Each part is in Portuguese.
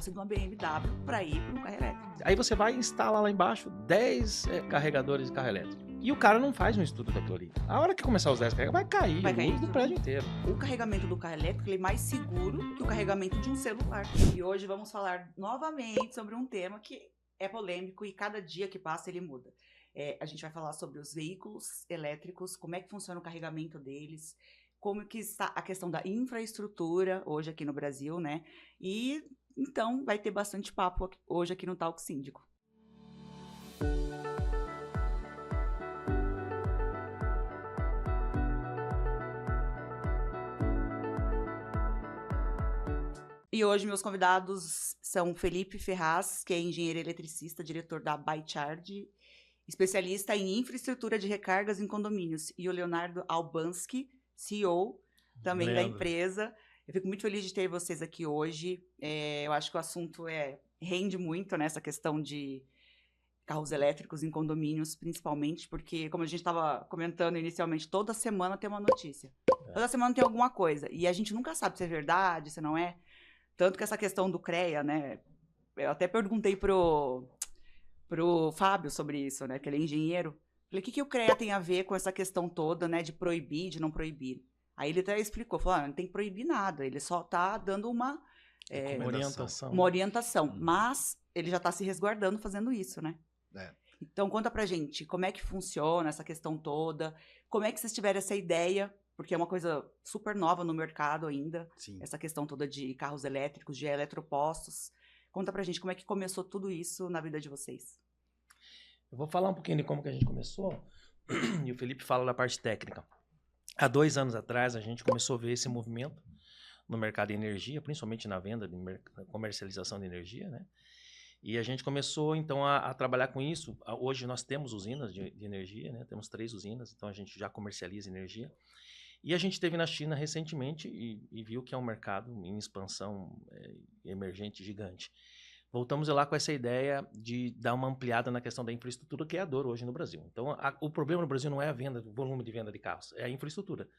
fosse de uma BMW para ir para um carro elétrico. Aí você vai e instala lá embaixo 10 carregadores de carro elétrico. E o cara não faz um estudo daquilo ali. A hora que começar os 10 carregadores, vai cair luz do prédio inteiro. O carregamento do carro elétrico ele é mais seguro que o carregamento de um celular. E hoje vamos falar novamente sobre um tema que é polêmico e cada dia que passa ele muda. A gente vai falar sobre os veículos elétricos, como é que funciona o carregamento deles, como que está a questão da infraestrutura hoje aqui no Brasil, né? E então vai ter bastante papo hoje aqui no Talk Síndico. E hoje meus convidados são Felipe Ferraz, que é engenheiro eletricista, diretor da ByCharge, especialista em infraestrutura de recargas em condomínios, e o Leonardo Albanski, CEO também da empresa. Eu fico muito feliz de ter vocês aqui hoje. Eu acho que o assunto rende muito nessa questão de carros elétricos em condomínios, principalmente, porque, como a gente estava comentando inicialmente, toda semana tem uma notícia. Toda semana tem alguma coisa. E a gente nunca sabe se é verdade, se não é. Tanto que essa questão do CREA, né? Eu até perguntei pro Fábio sobre isso, né? Que ele é engenheiro. Falei, o que o CREA tem a ver com essa questão toda, né? De proibir, de não proibir? Aí ele até explicou, falou, não tem que proibir nada, ele só está dando uma orientação. Mas ele já está se resguardando fazendo isso, né? Então, conta pra gente, como é que funciona essa questão toda, como é que vocês tiveram essa ideia, porque é uma coisa super nova no mercado ainda, essa questão toda de carros elétricos, de eletropostos. Conta pra gente como é que começou tudo isso na vida de vocês. Eu vou falar um pouquinho de como que a gente começou, e o Felipe fala da parte técnica. Há 2 anos atrás, a gente começou a ver esse movimento no mercado de energia, principalmente na venda, na comercialização de energia, né? E a gente começou, então, a trabalhar com isso. Hoje nós temos usinas de energia, né? Temos 3 usinas, então a gente já comercializa energia. E a gente esteve na China recentemente e viu que é um mercado em expansão emergente gigante. Voltamos lá com essa ideia de dar uma ampliada na questão da infraestrutura, que é a dor hoje no Brasil. Então, o problema no Brasil não é a venda, o volume de venda de carros, é a infraestrutura.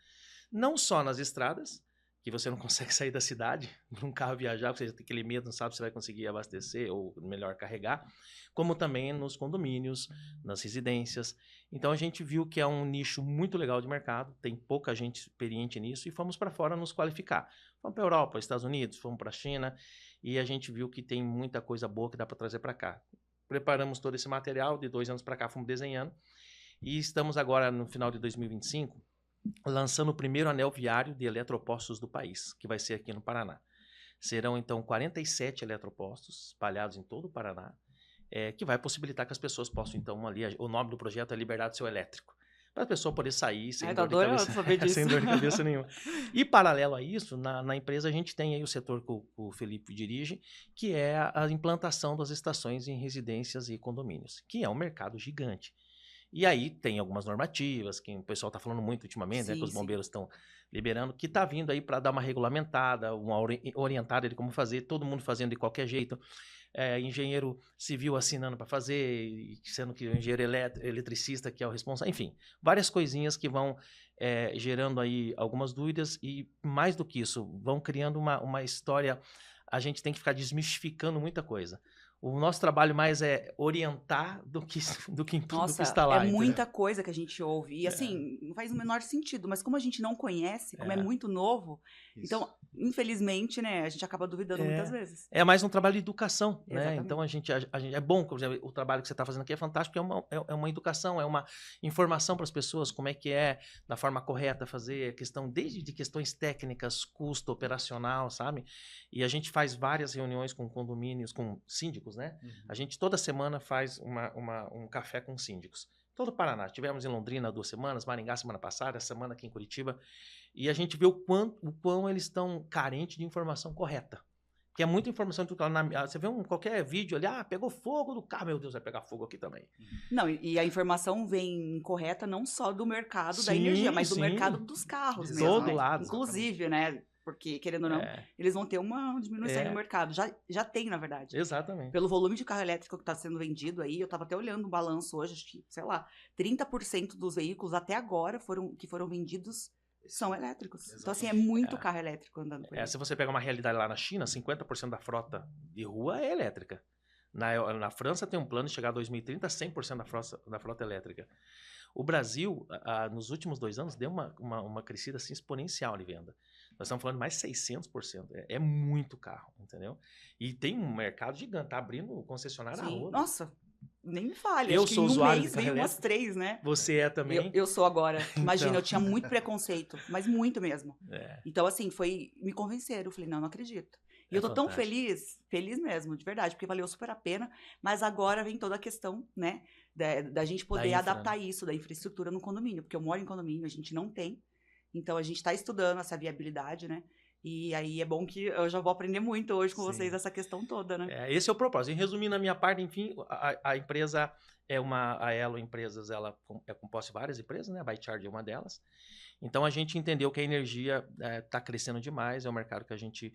Não só nas estradas, que você não consegue sair da cidade para um carro viajar, porque você tem aquele medo, não sabe se vai conseguir abastecer ou melhor carregar, como também nos condomínios, nas residências. Então a gente viu que é um nicho muito legal de mercado, tem pouca gente experiente nisso e fomos para fora nos qualificar. Fomos para a Europa, Estados Unidos, fomos para a China e a gente viu que tem muita coisa boa que dá para trazer para cá. Preparamos todo esse material, de 2 anos para cá fomos desenhando e estamos agora no final de 2025 lançando o primeiro anel viário de eletropostos do país, que vai ser aqui no Paraná. Serão, então, 47 eletropostos espalhados em todo o Paraná, que vai possibilitar que as pessoas possam, então, ali, o nome do projeto é Liberdade do Seu Elétrico, para a pessoa poder sair sem dor de cabeça, sem dor de cabeça nenhuma. E, paralelo a isso, na empresa a gente tem aí o setor que o Felipe dirige, que é a implantação das estações em residências e condomínios, que é um mercado gigante. E aí tem algumas normativas, que o pessoal está falando muito ultimamente, né, que os bombeiros estão liberando, que está vindo aí para dar uma regulamentada, uma orientada de como fazer, todo mundo fazendo de qualquer jeito. Engenheiro civil assinando para fazer, sendo que o engenheiro eletricista que é o responsável, enfim, várias coisinhas que vão gerando aí algumas dúvidas e, mais do que isso, vão criando uma história. A gente tem que ficar desmistificando muita coisa. O nosso trabalho mais é orientar do que está lá. É muita coisa que a gente ouve. E assim, não faz o menor sentido. Mas como a gente não conhece, como é muito novo, então, infelizmente, né, a gente acaba duvidando muitas vezes. É mais um trabalho de educação, né? Então, a gente é bom, por exemplo, o trabalho que você está fazendo aqui é fantástico, é uma educação, é uma informação para as pessoas, como é que é, da forma correta, fazer questão, desde de questões técnicas, custo operacional, sabe? E a gente faz várias reuniões com condomínios, com síndicos, né? A gente toda semana faz um café com síndicos. Todo o Paraná. Tivemos em Londrina 2 semanas, Maringá semana passada, essa semana aqui em Curitiba. E a gente vê o quão eles estão carentes de informação correta. Que é muita informação. Você vê qualquer vídeo ali, pegou fogo do carro, meu Deus, vai pegar fogo aqui também. Não, e a informação vem correta não só do mercado da energia, mas do mercado dos carros mesmo. Todo lado. Inclusive, né? Porque, querendo ou não, eles vão ter uma diminuição no mercado. Já tem, na verdade. Exatamente. Pelo volume de carro elétrico que está sendo vendido aí, eu estava até olhando o balanço hoje, acho que, sei lá, 30% dos veículos até agora que foram vendidos são elétricos. Exatamente. Então, assim, é muito carro elétrico andando por aí. Se você pegar uma realidade lá na China, 50% da frota de rua é elétrica. Na França tem um plano de chegar a 2030 a 100% da frota elétrica. O Brasil, nos últimos 2 anos, deu uma crescida assim, exponencial de venda. Nós estamos falando de mais 600%. É muito carro, entendeu? E tem um mercado gigante, tá abrindo concessionária a Sim. roda. Nossa, nem me fale. Eu Acho que sou em um usuário de mês carro veio umas elétrico. 3, né? Você é também? Eu sou agora. Imagina, Então. eu tinha muito preconceito, mas muito mesmo. É. Então, assim, me convenceram. Eu falei, não acredito. E eu tô tão feliz mesmo, de verdade, porque valeu super a pena. Mas agora vem toda a questão, né, da gente poder adaptar isso, da infraestrutura no condomínio. Porque eu moro em condomínio, a gente não tem. Então, a gente tá estudando essa viabilidade, né? E aí é bom que eu já vou aprender muito hoje com vocês essa questão toda, né? Esse é o propósito. Em resumindo a minha parte, enfim, a empresa a Elo Empresas, ela é composta de várias empresas, né? A ByCharge é uma delas. Então a gente entendeu que a energia está crescendo demais, é um mercado que a gente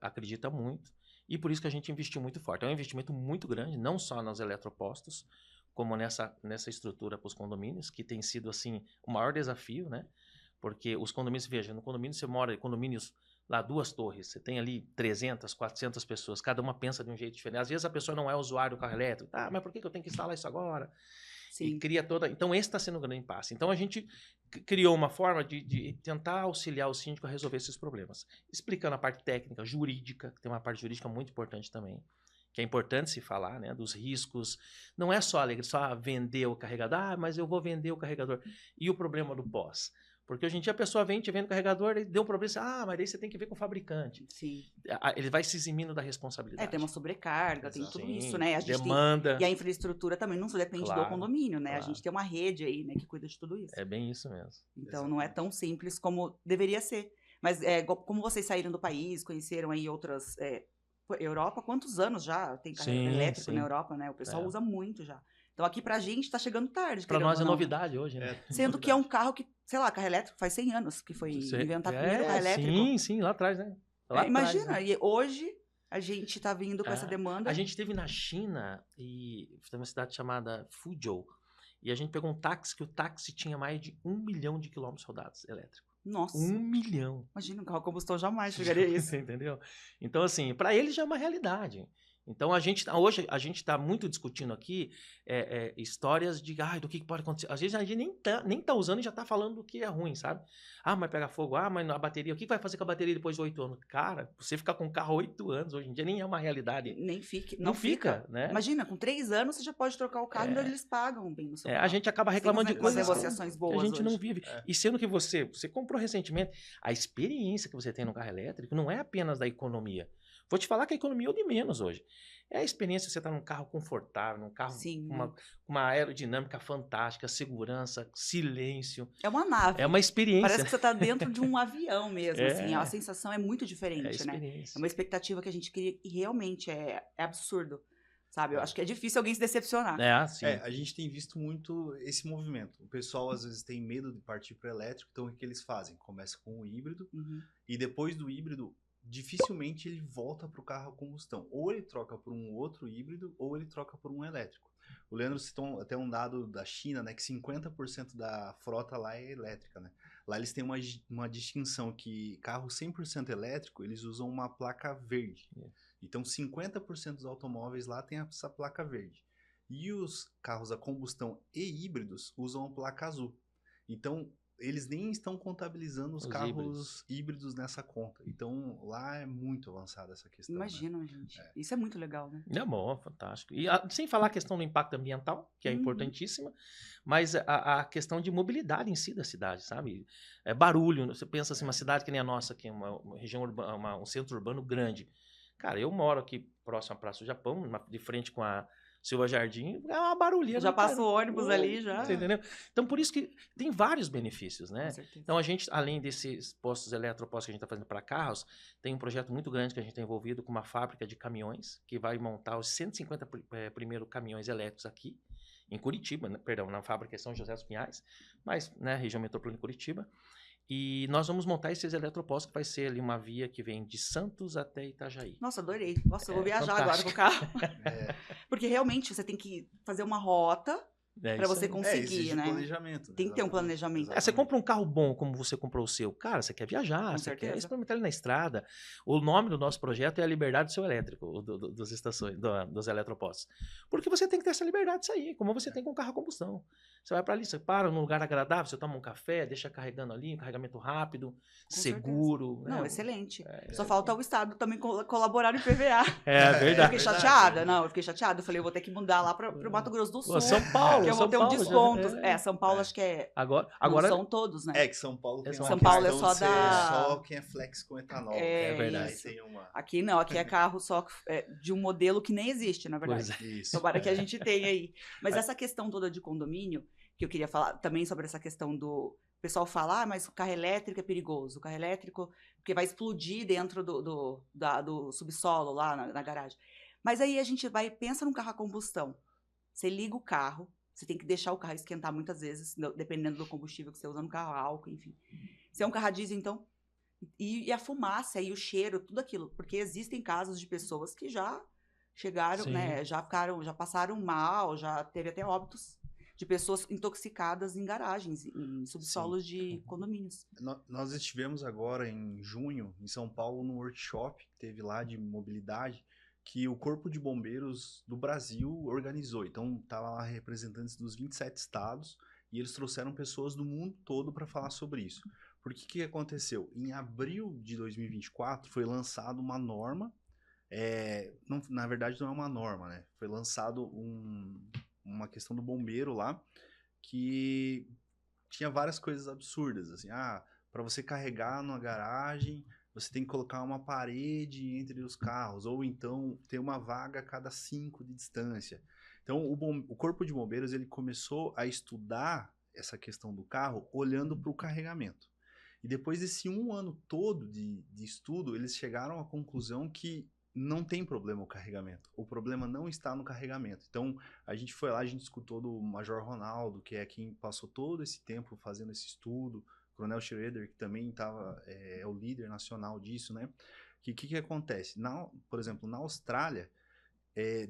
acredita muito e por isso que a gente investiu muito forte. É um investimento muito grande, não só nos eletropostos, como nessa estrutura para os condomínios, que tem sido assim o maior desafio, né? Porque os condomínios, veja, no condomínio você mora em condomínios lá 2 torres, você tem ali 300, 400 pessoas, cada uma pensa de um jeito diferente. Às vezes a pessoa não é usuário do carro elétrico, mas por que eu tenho que instalar isso agora? Sim. E cria toda... Então esse está sendo um grande impasse. Então a gente criou uma forma de tentar auxiliar o síndico a resolver esses problemas, explicando a parte técnica, jurídica, que tem uma parte jurídica muito importante também, que é importante se falar, né, dos riscos. Não é só vender o carregador, mas eu vou vender o carregador. E o problema do pós? Porque hoje em dia a pessoa te vende o carregador e deu um problema, mas daí você tem que ver com o fabricante. Sim. Ele vai se eximindo da responsabilidade. Tem uma sobrecarga, tem tudo isso, né? A gente demanda. E a infraestrutura também não só depende do condomínio, né? Claro. A gente tem uma rede aí, né, que cuida de tudo isso. É bem isso mesmo. Então não é tão simples como deveria ser. Mas como vocês saíram do país, conheceram aí outras... Europa, quantos anos já tem carro elétrico na Europa, né? O pessoal usa muito já. Então aqui pra gente tá chegando tarde. Pra nós é novidade hoje, né? Sendo que é um carro que, sei lá, carro elétrico faz 100 anos que foi inventado o primeiro carro elétrico. Sim, lá atrás, né? Imagina, atrás, né? E hoje a gente tá vindo com essa demanda. A gente esteve na China e tem uma cidade chamada Fuzhou. E a gente pegou um táxi, que o táxi tinha mais de 1 milhão de quilômetros rodados elétrico. Nossa. 1 milhão. Imagina, um carro a combustão jamais chegaria a isso. Entendeu? Então, assim, para eles já é uma realidade. Então, hoje a gente está muito discutindo aqui histórias do que pode acontecer. Às vezes a gente nem tá usando e já está falando do que é ruim, sabe? Mas pega fogo, mas a bateria, o que vai fazer com a bateria depois de 8 anos? Cara, você ficar com um carro 8 anos, hoje em dia nem é uma realidade. Não fica, né? Imagina, com 3 anos você já pode trocar o carro, então eles pagam bem no seu carro. A gente acaba reclamando de coisas negociações boas que a gente hoje. não vive. E sendo que você comprou recentemente, a experiência que você tem no carro elétrico não é apenas da economia. Vou te falar que a economia é o de menos hoje. É a experiência de você estar num carro confortável, num carro com uma aerodinâmica fantástica, segurança, silêncio. É uma nave. É uma experiência. Parece que você está dentro de um avião mesmo, assim. A sensação é muito diferente, né? É uma expectativa que a gente cria e realmente é absurdo, sabe? Eu acho que é difícil alguém se decepcionar. Sim. A gente tem visto muito esse movimento. O pessoal, às vezes, tem medo de partir para o elétrico, então o que eles fazem? Começa com o híbrido e depois do híbrido, dificilmente ele volta para o carro a combustão. Ou ele troca por um outro híbrido, ou ele troca por um elétrico. O Leandro citou até um dado da China, né, que 50% da frota lá é elétrica, né? Lá eles têm uma distinção que carro 100% elétrico, eles usam uma placa verde. Então 50% dos automóveis lá tem essa placa verde. E os carros a combustão e híbridos usam a placa azul. Então eles nem estão contabilizando os carros híbridos nessa conta. Então, lá é muito avançada essa questão. Imagina, né? Gente. Isso é muito legal, né? É bom, fantástico. E sem falar a questão do impacto ambiental, que é importantíssima, mas a questão de mobilidade em si da cidade, sabe? Barulho. Você pensa assim, uma cidade que nem a nossa, que é uma região urbana, um centro urbano grande. Cara, eu moro aqui próximo à Praça do Japão, de frente com a Silva Jardim, é uma barulheira. Já passa o ônibus ali, já. Você entendeu? Então, por isso que tem vários benefícios, né? Com certeza. Então, a gente, além desses postos eletropostos que a gente está fazendo para carros, tem um projeto muito grande que a gente está envolvido com uma fábrica de caminhões, que vai montar os 150 primeiros caminhões elétricos aqui, em Curitiba, né? Perdão, na fábrica em São José dos Pinhais, mas, né, região metropolitana de Curitiba. E nós vamos montar esses eletropostos, que vai ser ali uma via que vem de Santos até Itajaí. Nossa, adorei. Nossa, eu vou viajar agora com o carro. Porque realmente você tem que fazer uma rota, para você aí. conseguir, exige né? planejamento. Tem que ter um planejamento. Você compra um carro bom como você comprou o seu. Cara, você quer viajar, Com você quer certeza. experimentar ele na estrada. O nome do nosso projeto é a liberdade do seu elétrico, das estações, dos eletropostos. Porque você tem que ter essa liberdade de sair, como você tem com um carro a combustão. Você vai para ali, você para num lugar agradável, você toma um café, deixa carregando ali, um carregamento rápido, seguro. Não, né? excelente. Só falta o Estado também colaborar no IPVA. É Eu verdade. fiquei chateada. Não, eu fiquei chateada. Eu falei, eu vou ter que mudar lá para o Mato Grosso do Sul. São Paulo, que eu vou São ter um Paulo já- desconto. São Paulo acho que é... Agora Não são todos, né? Que São Paulo tem São uma Paulo é questão só de ser da- só quem é flex com etanol. É verdade. Aí tem uma... Aqui não, aqui é carro só de um modelo que nem existe, na verdade. Pois é. Isso. Tomara que a gente tenha aí. Mas essa questão toda de condomínio, que eu queria falar também sobre essa questão do... O pessoal fala, mas o carro elétrico é perigoso. O carro elétrico, porque vai explodir dentro do subsolo lá na garagem. Mas aí a gente pensa num carro a combustão. Você liga o carro, você tem que deixar o carro esquentar muitas vezes, dependendo do combustível que você usa no carro, álcool, enfim. Se é um carro a diesel, então... E a fumaça e o cheiro, tudo aquilo. Porque existem casos de pessoas que já chegaram, Sim. né? Já passaram mal, já teve até óbitos de pessoas intoxicadas em garagens, em subsolos de condomínios. Nós estivemos agora em junho, em São Paulo, num workshop que teve lá de mobilidade, que o Corpo de Bombeiros do Brasil organizou. Então, estavam lá representantes dos 27 estados e eles trouxeram pessoas do mundo todo para falar sobre isso. Porque o que aconteceu? Em abril de 2024 foi lançada uma norma, na verdade não é uma norma, né? Foi lançado uma questão do bombeiro lá, que tinha várias coisas absurdas, assim, para você carregar numa garagem, você tem que colocar uma parede entre os carros, ou então ter uma vaga a cada 5 de distância. Então, o Corpo de Bombeiros, ele começou a estudar essa questão do carro olhando para o carregamento. E depois desse 1 ano todo de estudo, eles chegaram à conclusão que não tem problema o carregamento. O problema não está no carregamento. Então, a gente foi lá, a gente escutou do Major Ronaldo, que é quem passou todo esse tempo fazendo esse estudo, Coronel Schroeder, que também é o líder nacional disso, né? Que acontece? Por exemplo, na Austrália,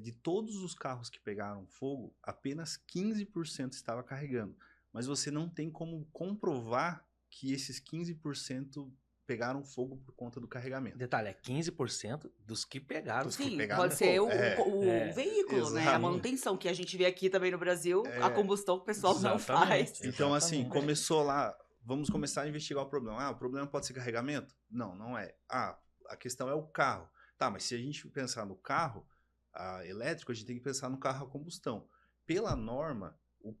de todos os carros que pegaram fogo, apenas 15% estava carregando. Mas você não tem como comprovar que esses 15% pegaram fogo por conta do carregamento. Detalhe, é 15% dos que pegaram. Sim, pegaram pode ser fogo. o veículo, né? A Exato. manutenção que a gente vê aqui também no Brasil, a combustão que o pessoal não Exatamente. faz. Então, assim, Exatamente. começou lá, vamos começar a investigar o problema. O problema pode ser carregamento? Não, não é. A questão é o carro. Tá, mas se a gente pensar no carro elétrico, a gente tem que pensar no carro a combustão. Pela norma,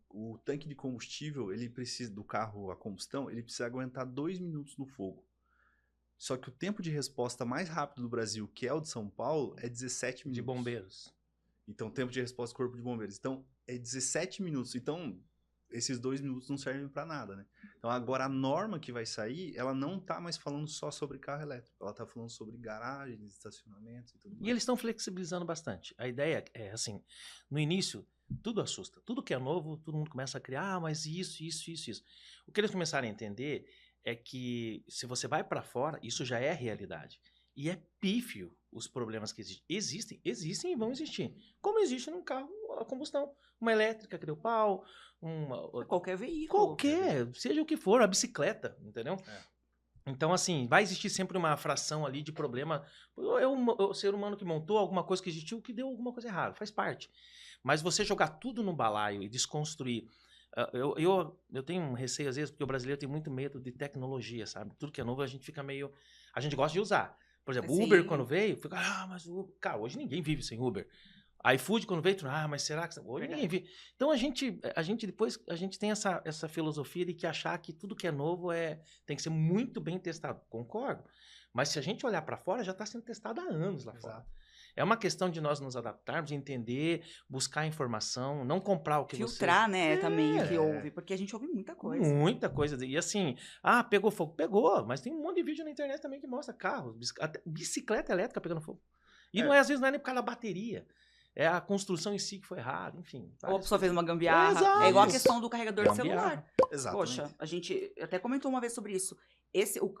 o tanque de combustível, ele precisa do carro a combustão, ele precisa aguentar 2 minutos no fogo. Só que o tempo de resposta mais rápido do Brasil, que é o de São Paulo, é 17 minutos. De bombeiros. Então, tempo de resposta do Corpo de Bombeiros. Então, é 17 minutos. Então, esses 2 minutos não servem para nada, né? Então, agora a norma que vai sair, ela não tá mais falando só sobre carro elétrico. Ela tá falando sobre garagens, estacionamentos e tudo mais. E eles estão flexibilizando bastante. A ideia é assim, no início, tudo assusta. Tudo que é novo, todo mundo começa a criar, mas isso. O que eles começaram a entender é que se você vai para fora, isso já é realidade. E é pífio os problemas que existem. Existem e vão existir. Como existe num carro a combustão. Uma elétrica que deu pau, Qualquer veículo. qualquer, seja o que for, a bicicleta, entendeu? Então, assim, vai existir sempre uma fração ali de problema. É o ser humano que montou alguma coisa que existiu que deu alguma coisa errada, faz parte. Mas você jogar tudo no balaio e desconstruir. Eu tenho um receio às vezes, porque o brasileiro tem muito medo de tecnologia, sabe? Tudo que é novo a gente fica meio. A gente gosta de usar. Por exemplo, o Uber quando veio, fica, mas o Uber. Cara, hoje ninguém vive sem Uber. iFood quando veio, mas será que. Hoje ninguém vive. Então a gente depois tem essa filosofia de que achar que tudo que é novo tem que ser muito bem testado. Concordo. Mas se a gente olhar para fora, já está sendo testado há anos lá fora. É uma questão de nós nos adaptarmos, entender, buscar informação, não comprar o que filtrar, né, também o que ouve, porque a gente ouve muita coisa. Muita coisa. E assim, pegou fogo. Pegou, mas tem um monte de vídeo na internet também que mostra carros, bicicleta elétrica pegando fogo. E às vezes não é nem por causa da bateria. É a construção em si que foi errada, enfim. Ou a pessoa fez uma gambiarra. Exato. É igual a questão do carregador de celular. Exatamente. Poxa, a gente até comentou uma vez sobre isso.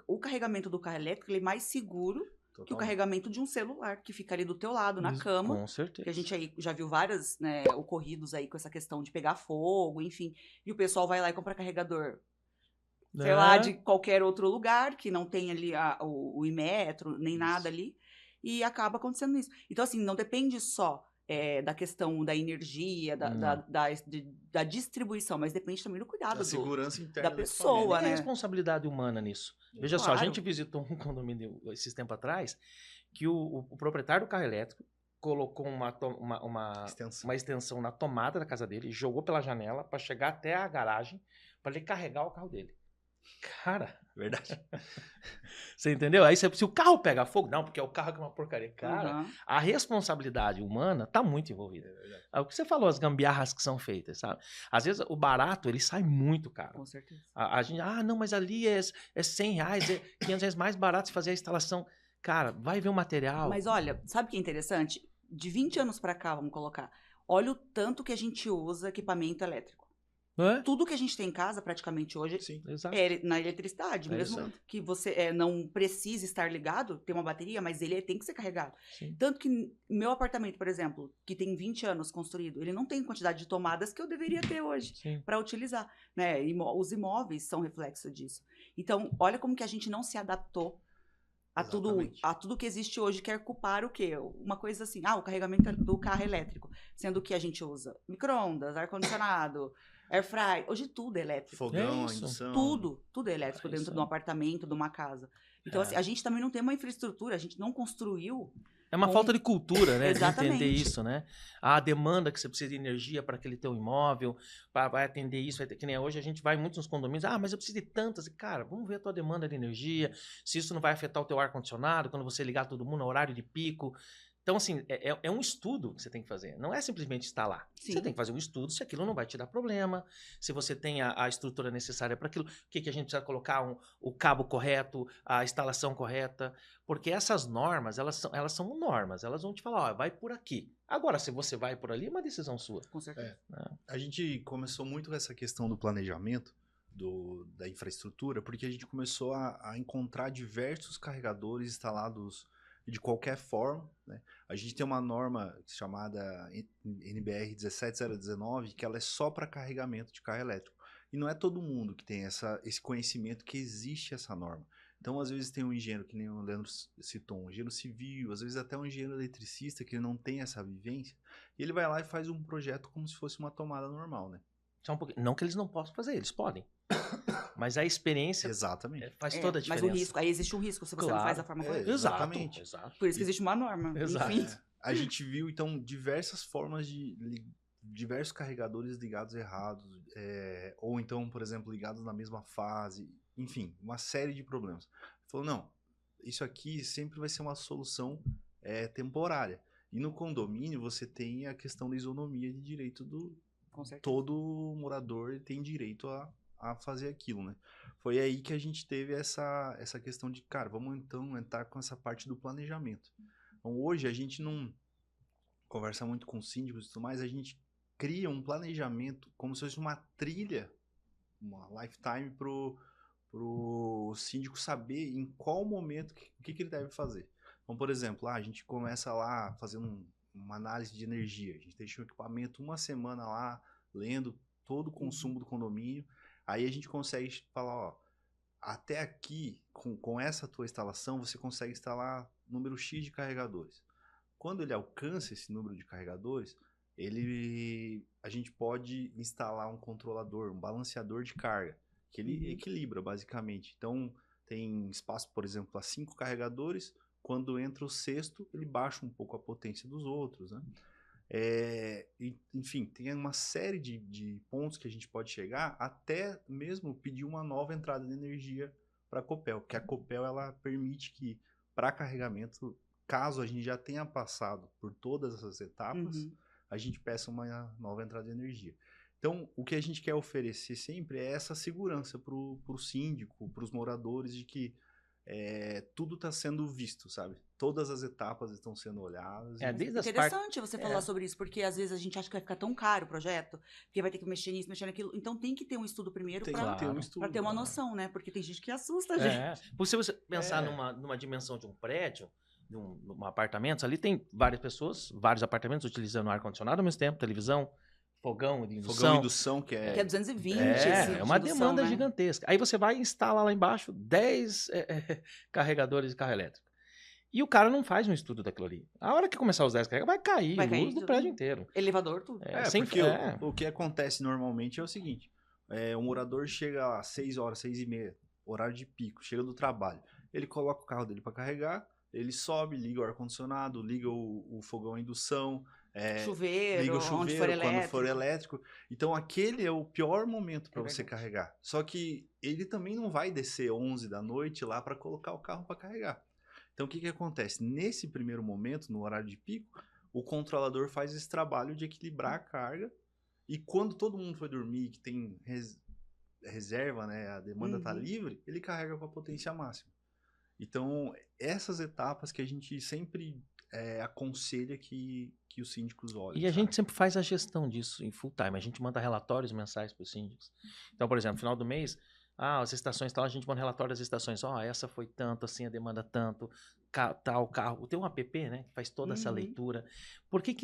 O carregamento do carro elétrico ele é mais seguro que o carregamento de um celular, que fica ali do teu lado, na cama. Com certeza. Que a gente aí já viu várias, né, ocorridos aí com essa questão de pegar fogo, enfim. E o pessoal vai lá e compra carregador, sei lá, de qualquer outro lugar, que não tem ali o Imetro, nem nada ali. E acaba acontecendo isso. Então, assim, não depende só da questão da energia, da distribuição, mas depende também do cuidado da segurança interna da pessoa, Tem né? responsabilidade humana nisso. Veja só, a gente visitou um condomínio esses tempos atrás, que o proprietário do carro elétrico colocou uma extensão na tomada da casa dele, jogou pela janela para chegar até a garagem, para ele carregar o carro dele. Cara, verdade. Você entendeu? Aí se o carro pega fogo, não, porque o carro é uma porcaria. Cara, a responsabilidade humana tá muito envolvida. É o que você falou, as gambiarras que são feitas, sabe? Às vezes o barato, ele sai muito caro. Com certeza. A gente, não, mas ali é R$100, é R$500 mais barato se fazer a instalação. Cara, vai ver o material. Mas olha, sabe o que é interessante? De 20 anos pra cá, vamos colocar, olha o tanto que a gente usa equipamento elétrico. Tudo que a gente tem em casa, praticamente hoje, é na eletricidade. Mesmo que você não precise estar ligado, tem uma bateria, mas ele tem que ser carregado. Sim. Tanto que meu apartamento, por exemplo, que tem 20 anos construído, ele não tem quantidade de tomadas que eu deveria ter hoje para utilizar. Né? Os imóveis são reflexo disso. Então, olha como que a gente não se adaptou a tudo que existe hoje. Quer culpar o quê? Uma coisa assim, o carregamento do carro elétrico. Sendo que a gente usa micro-ondas, ar-condicionado, airfry, hoje tudo é elétrico. Fogão, indução. Tudo é elétrico dentro de um apartamento, de uma casa. Então, assim, a gente também não tem uma infraestrutura, a gente não construiu. É uma falta de cultura, né? Exatamente. De entender isso, né? A demanda que você precisa de energia para aquele teu imóvel, vai atender isso, que nem hoje a gente vai muito nos condomínios, mas eu preciso de tantas. Cara, vamos ver a tua demanda de energia, se isso não vai afetar o teu ar-condicionado, quando você ligar todo mundo no horário de pico. Então, assim, é um estudo que você tem que fazer. Não é simplesmente instalar. Sim. Você tem que fazer um estudo se aquilo não vai te dar problema, se você tem a estrutura necessária para aquilo, o que a gente precisa colocar, o cabo correto, a instalação correta. Porque essas normas, elas são normas. Elas vão te falar, vai por aqui. Agora, se você vai por ali, é uma decisão sua. Com certeza. A gente começou muito com essa questão do planejamento, da infraestrutura, porque a gente começou a encontrar diversos carregadores instalados de qualquer forma, né? A gente tem uma norma chamada NBR 17019, que ela é só para carregamento de carro elétrico. E não é todo mundo que tem esse conhecimento que existe essa norma. Então, às vezes tem um engenheiro, que nem o Leandro citou, um engenheiro civil, às vezes até um engenheiro eletricista que não tem essa vivência, e ele vai lá e faz um projeto como se fosse uma tomada normal, né? Só um pouquinho. Não que eles não possam fazer, eles podem. Mas a experiência exatamente faz toda a diferença. Mas o risco, aí existe um risco se você não faz da forma correta. Exatamente. Por isso que existe uma norma. Exato. Enfim. A gente viu, então, diversas formas de diversos carregadores ligados errados, ou então, por exemplo, ligados na mesma fase, enfim, uma série de problemas. Falou, não, isso aqui sempre vai ser uma solução temporária. E no condomínio você tem a questão da isonomia de direito todo morador tem direito a fazer aquilo, né? Foi aí que a gente teve essa questão de, cara, vamos então entrar com essa parte do planejamento. Então, hoje a gente não conversa muito com síndicos e tudo mais, a gente cria um planejamento como se fosse uma trilha, uma lifetime pro síndico saber em qual momento, o que ele deve fazer. Então, por exemplo, a gente começa lá fazendo uma análise de energia, a gente deixa o equipamento uma semana lá, lendo todo o consumo do condomínio, aí a gente consegue falar, até aqui, com essa tua instalação, você consegue instalar número X de carregadores. Quando ele alcança esse número de carregadores, a gente pode instalar um controlador, um balanceador de carga, que ele equilibra, basicamente. Então, tem espaço, por exemplo, para 5 carregadores, quando entra o sexto, ele baixa um pouco a potência dos outros, né? Enfim, tem uma série de pontos que a gente pode chegar, até mesmo pedir uma nova entrada de energia para a Copel, porque a Copel ela permite que, para carregamento, caso a gente já tenha passado por todas essas etapas, a gente peça uma nova entrada de energia. Então, o que a gente quer oferecer sempre é essa segurança para o síndico, para os moradores, de que tudo está sendo visto, sabe? Todas as etapas estão sendo olhadas. Interessante você falar sobre isso, porque às vezes a gente acha que vai ficar tão caro o projeto, porque vai ter que mexer nisso, mexer naquilo. Então tem que ter um estudo primeiro para ter uma noção, né? Porque tem gente que assusta a gente. Porque se você pensar numa dimensão de um prédio, um apartamento, ali tem várias pessoas, vários apartamentos utilizando ar-condicionado ao mesmo tempo, televisão, fogão de indução. Fogão de indução, que é... Que é 220. É uma de demanda indução, né? gigantesca. Aí você vai e instala lá embaixo 10 carregadores de carro elétrico. E o cara não faz um estudo daquilo ali. A hora que começar os 10 carregadores, vai cair luz do tudo. prédio inteiro. Elevador, tudo. Porque o que acontece normalmente é o seguinte, o morador chega às 6 horas, 6h30, horário de pico, chega do trabalho, ele coloca o carro dele para carregar, ele sobe, liga o ar-condicionado, liga o fogão a indução, Chuveiro, liga o chuveiro onde for quando elétrico. for elétrico. Então aquele é o pior momento para você carregar. Só que ele também não vai descer 11 da noite lá para colocar o carro para carregar. Então o que acontece? Nesse primeiro momento, no horário de pico, o controlador faz esse trabalho de equilibrar a carga, e quando todo mundo foi dormir, que tem reserva, né, a demanda está livre, ele carrega com a potência máxima. Então, essas etapas que a gente sempre aconselha que os síndicos olhem. E a gente sempre faz a gestão disso em full time. A gente manda relatórios mensais para os síndicos. Então, por exemplo, no final do mês, as estações tal, a gente manda relatório das estações. Essa foi tanto, assim, a demanda tanto, tal carro. Tem um app, né, que faz toda essa leitura. Por que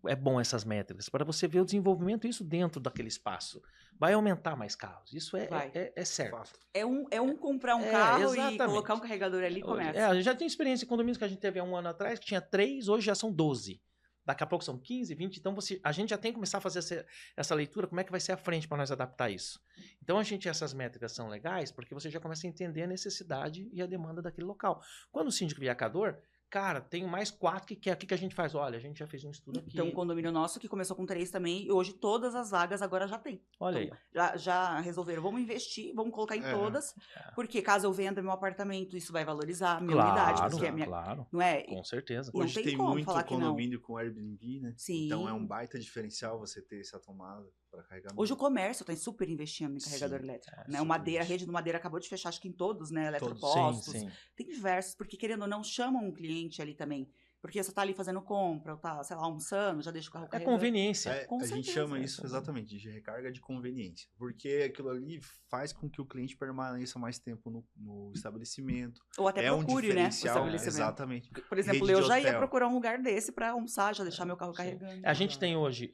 é bom essas métricas? Para você ver o desenvolvimento, isso dentro daquele espaço. Vai aumentar mais carros. Isso é certo. É um comprar um carro exatamente. E colocar um carregador ali e começa. A gente já tem experiência em condomínios que a gente teve há um ano atrás, que tinha 3, hoje já são 12. Daqui a pouco são 15, 20. Então a gente já tem que começar a fazer essa leitura, como é que vai ser a frente para nós adaptar isso. Então essas métricas são legais porque você já começa a entender a necessidade e a demanda daquele local. Quando o síndico viajador, cara, tem mais 4 que quer. O que a gente faz? Olha, a gente já fez um estudo aqui. Tem um condomínio nosso que começou com 3 também, e hoje todas as vagas agora já tem. Olha então, aí. Já resolveram, vamos investir, vamos colocar em todas, porque caso eu venda meu apartamento, isso vai valorizar a minha unidade. Porque é minha, claro, não é? Com certeza. Hoje não tem como muito falar que condomínio com Airbnb, né? Sim. Então é um baita diferencial você ter essa tomada para carregar. Hoje o comércio está super investindo em carregador elétrico. Né? A rede do Madeira acabou de fechar, acho que em todos, né? Eletropostos. Sim. Tem diversos, porque querendo ou não, chamam um cliente ali também. Porque você tá ali fazendo compra, ou tá, sei lá, almoçando, já deixa o carro carregando. Conveniência. A gente chama isso exatamente de recarga de conveniência. Porque aquilo ali faz com que o cliente permaneça mais tempo no estabelecimento. Ou até procure, né? O estabelecimento. Exatamente. Por exemplo, eu já ia procurar um lugar desse para almoçar, já deixar meu carro carregando. A gente tem hoje,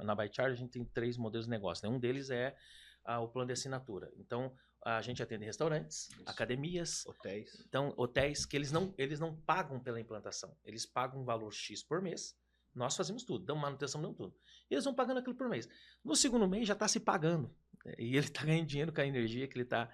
na ByCharge, a gente tem 3 modelos de negócio. Né? Um deles é o plano de assinatura. Então, a gente atende restaurantes, academias, hotéis. Então, hotéis que eles não pagam pela implantação. Eles pagam um valor X por mês. Nós fazemos tudo, damos manutenção, damos tudo. E eles vão pagando aquilo por mês. No segundo mês já está se pagando. E ele está ganhando dinheiro com a energia que ele está...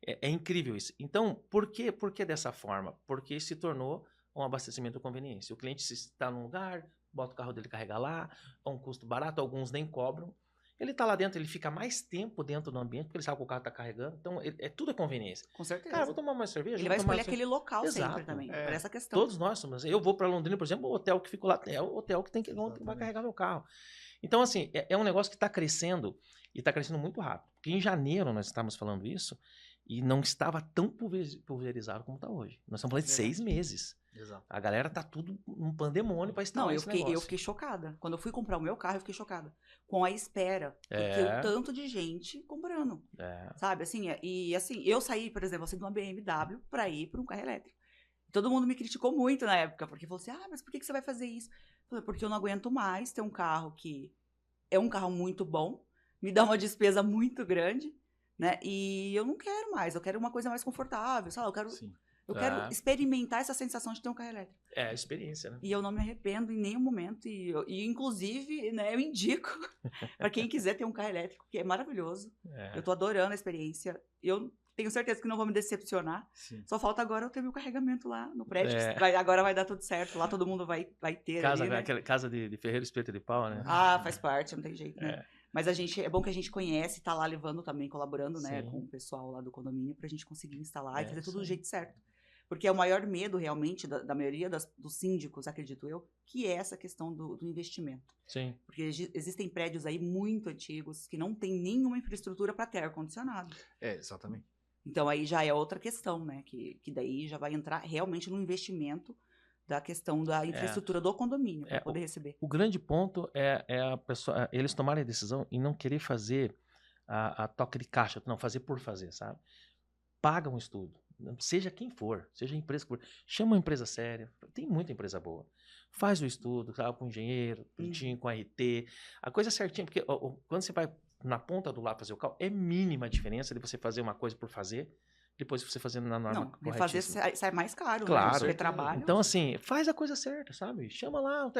É incrível isso. Então, por que dessa forma? Porque se tornou um abastecimento de conveniência. O cliente está num lugar, bota o carro dele carregar lá, a um custo barato, alguns nem cobram. Ele está lá dentro, ele fica mais tempo dentro do ambiente, porque ele sabe que o carro está carregando. Então, tudo é conveniência. Com certeza. Cara, vou tomar mais cerveja. Ele vai escolher aquele local sempre também, por essa questão. Todos nós somos. Eu vou para Londrina, por exemplo, o hotel que ficou lá, é o hotel que vai carregar meu carro. Então, assim, é um negócio que está crescendo, e está crescendo muito rápido. Porque em janeiro nós estávamos falando isso, e não estava tão pulverizado como está hoje. Nós estamos falando de 6 meses. Exato. A galera tá tudo um pandemônio para instalar esse negócio. Eu fiquei chocada. Quando eu fui comprar o meu carro, eu fiquei chocada. Com a espera. Porque o tanto de gente comprando. Sabe, assim, eu saí, por exemplo, assim, de uma BMW para ir para um carro elétrico. Todo mundo me criticou muito na época, porque falou assim, mas por que você vai fazer isso? Eu falei, porque eu não aguento mais ter um carro que é um carro muito bom, me dá uma despesa muito grande, né? E eu não quero mais, eu quero uma coisa mais confortável, sabe? Eu quero experimentar essa sensação de ter um carro elétrico. É a experiência, né? E eu não me arrependo em nenhum momento. E inclusive, né, eu indico para quem quiser ter um carro elétrico, que é maravilhoso. Eu tô adorando a experiência. Eu tenho certeza que não vou me decepcionar. Sim. Só falta agora eu ter meu carregamento lá no prédio. Agora vai dar tudo certo. Lá todo mundo vai ter. Casa de ferreiro espeta de pau, né? Faz parte, não tem jeito, né? Mas é bom que a gente conhece, tá lá levando também, colaborando, né, com o pessoal lá do condomínio pra gente conseguir instalar e fazer tudo do jeito certo. Porque é o maior medo, realmente, da maioria dos síndicos, acredito eu, que é essa questão do investimento. Sim. Porque existem prédios aí muito antigos que não tem nenhuma infraestrutura para ter ar-condicionado. Exatamente. Então, aí já é outra questão, né? Que daí já vai entrar realmente no investimento da questão da infraestrutura do condomínio para poder receber. O grande ponto é a pessoa, eles tomarem a decisão e não querer fazer a toque de caixa, não fazer por fazer, sabe? Paga um estudo. seja quem for, seja a empresa que for, chama uma empresa séria, tem muita empresa boa. Faz o estudo, tá, com engenheiro, bonitinho, com RT, a coisa certinha, porque quando você vai na ponta do lápis fazer o cálculo, é mínima a diferença de você fazer uma coisa por fazer, depois você fazendo na norma Não, refazer sai mais caro, claro. né? Retrabalho. Então, assim, faz a coisa certa, sabe? Chama lá.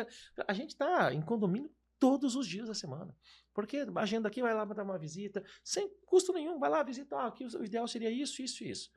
A gente tá em condomínio todos os dias da semana. Porque a agenda aqui vai lá para dar uma visita, sem custo nenhum. Vai lá, visita, aqui o ideal seria isso, isso e isso.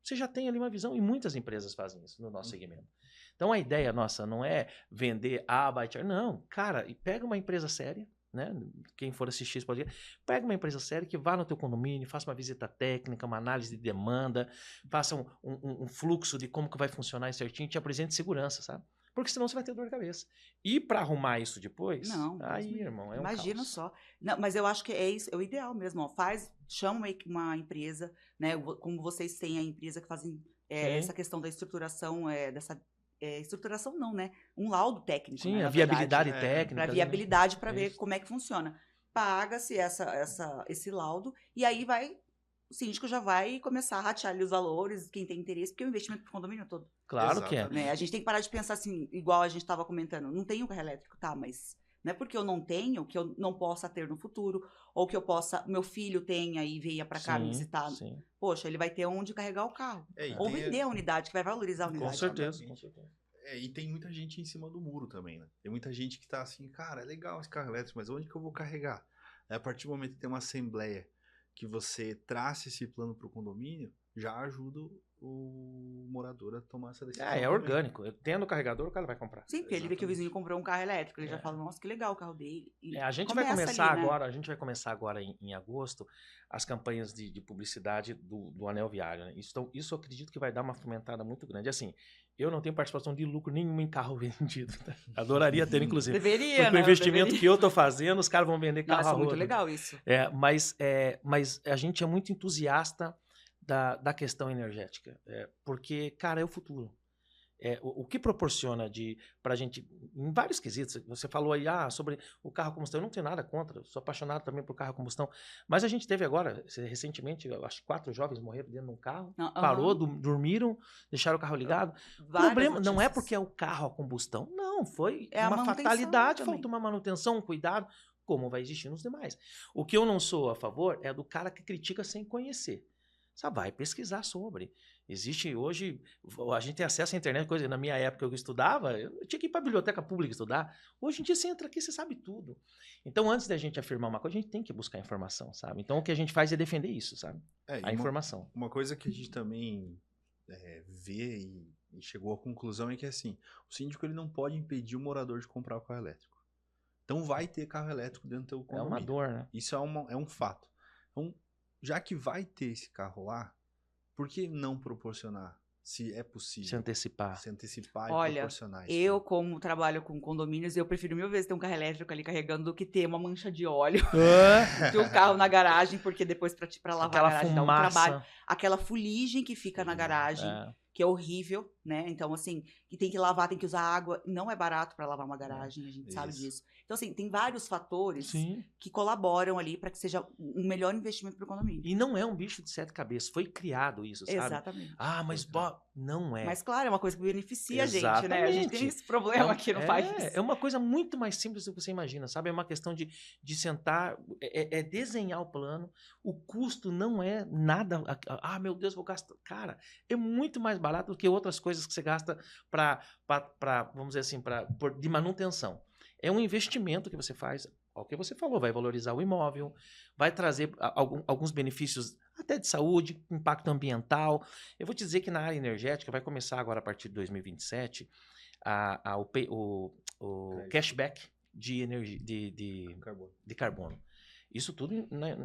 Você já tem ali uma visão, e muitas empresas fazem isso no nosso segmento. Então, a ideia nossa não é vender a ByteCharge, não. Cara, pega uma empresa séria, né? Quem for assistir isso pode ver. Pega uma empresa séria que vá no teu condomínio, faça uma visita técnica, uma análise de demanda, faça um fluxo de como que vai funcionar isso certinho, te apresente segurança, sabe? Porque senão você vai ter dor de cabeça. E para arrumar isso depois, não, aí, irmão, é um imagina caos. só. Não, mas eu acho que é isso, é o ideal mesmo. Ó. Chama uma empresa, né? Como vocês têm a empresa que fazem essa questão da estruturação, estruturação não, né? Um laudo técnico. Sim, né, a viabilidade verdade, técnica. Para viabilidade, para É ver isso. como é que funciona. Paga-se esse laudo e aí o síndico já vai começar a ratear ali os valores, quem tem interesse, porque é um investimento para o condomínio todo. Claro que é. Exatamente. Né? A gente tem que parar de pensar assim, igual a gente estava comentando, não tenho carro elétrico, tá, mas não é porque eu não tenho que eu não possa ter no futuro, ou que meu filho tenha e venha para cá me visitar. Sim. Poxa, ele vai ter onde carregar o carro. Ou vender a unidade, que vai valorizar a unidade. Com certeza. E tem muita gente em cima do muro também, né? Tem muita gente que tá assim, cara, é legal esse carro elétrico, mas onde que eu vou carregar? A partir do momento que tem uma assembleia que você traça esse plano para o condomínio, já ajuda o morador a tomar essa decisão. É orgânico. Tendo o carregador, o cara vai comprar. Sim, porque ele vê que o vizinho comprou um carro elétrico, ele já fala, nossa, que legal o carro dele. A gente vai começar ali, agora, né? A gente vai começar agora em agosto as campanhas de publicidade do anel viário, né? Isso eu acredito que vai dar uma fomentada muito grande. Assim, eu não tenho participação de lucro nenhum em carro vendido. Tá? Adoraria ter, inclusive. Deveria, porque o investimento que eu tô fazendo, os caras vão vender carro a rodo. Muito legal isso. Mas a gente é muito entusiasta da questão energética. Porque, cara, é o futuro. O que proporciona pra gente, em vários quesitos, você falou aí sobre o carro a combustão, eu não tenho nada contra, sou apaixonado também por carro a combustão, mas a gente teve agora, recentemente, eu acho que 4 jovens morreram dentro de um carro, parou, dormiram, deixaram o carro ligado. O problema não é porque é o carro a combustão, não, foi uma fatalidade, faltou uma manutenção, um cuidado, como vai existir nos demais. O que eu não sou a favor é do cara que critica sem conhecer. Você vai pesquisar sobre. Existe hoje, a gente tem acesso à internet, coisa na minha época eu estudava, eu tinha que ir para a biblioteca pública estudar. Hoje em dia você entra aqui, você sabe tudo. Então, antes da gente afirmar uma coisa, a gente tem que buscar informação, sabe? Então, o que a gente faz é defender isso, sabe? A informação. Uma coisa que a gente também vê e chegou à conclusão é que, assim, o síndico ele não pode impedir o morador de comprar o carro elétrico. Então, vai ter carro elétrico dentro do teu condomínio. É uma dor, né? Isso é um fato. Então, já que vai ter esse carro lá, por que não proporcionar, se é possível? Se antecipar. Se antecipar e proporcionar isso. Eu, como trabalho com condomínios, eu prefiro 1000 vezes ter um carro elétrico ali carregando do que ter uma mancha de óleo de um carro na garagem, porque depois pra lavar aquela a garagem fumaça. dá um trabalho. Aquela fuligem que fica na garagem, que é horrível, né? Então, assim, que tem que lavar, tem que usar água. Não é barato para lavar uma garagem, a gente sabe disso. Então, assim, tem vários fatores que colaboram ali para que seja um melhor investimento para o condomínio. E não é um bicho de 7 cabeças. Foi criado isso, sabe? Exatamente. Mas não é. Mas, claro, é uma coisa que beneficia a gente, né? A gente tem esse problema aqui no país. É uma coisa muito mais simples do que você imagina, sabe? É uma questão de sentar, desenhar o plano. O custo não é nada... meu Deus, vou gastar... Cara, é muito mais barato do que outras coisas que você gasta vamos dizer assim, de manutenção. É um investimento que você faz, o que você falou, vai valorizar o imóvel, vai trazer alguns benefícios até de saúde, impacto ambiental. Eu vou te dizer que na área energética vai começar agora a partir de 2027 o cashback de energia, de carbono. Isso tudo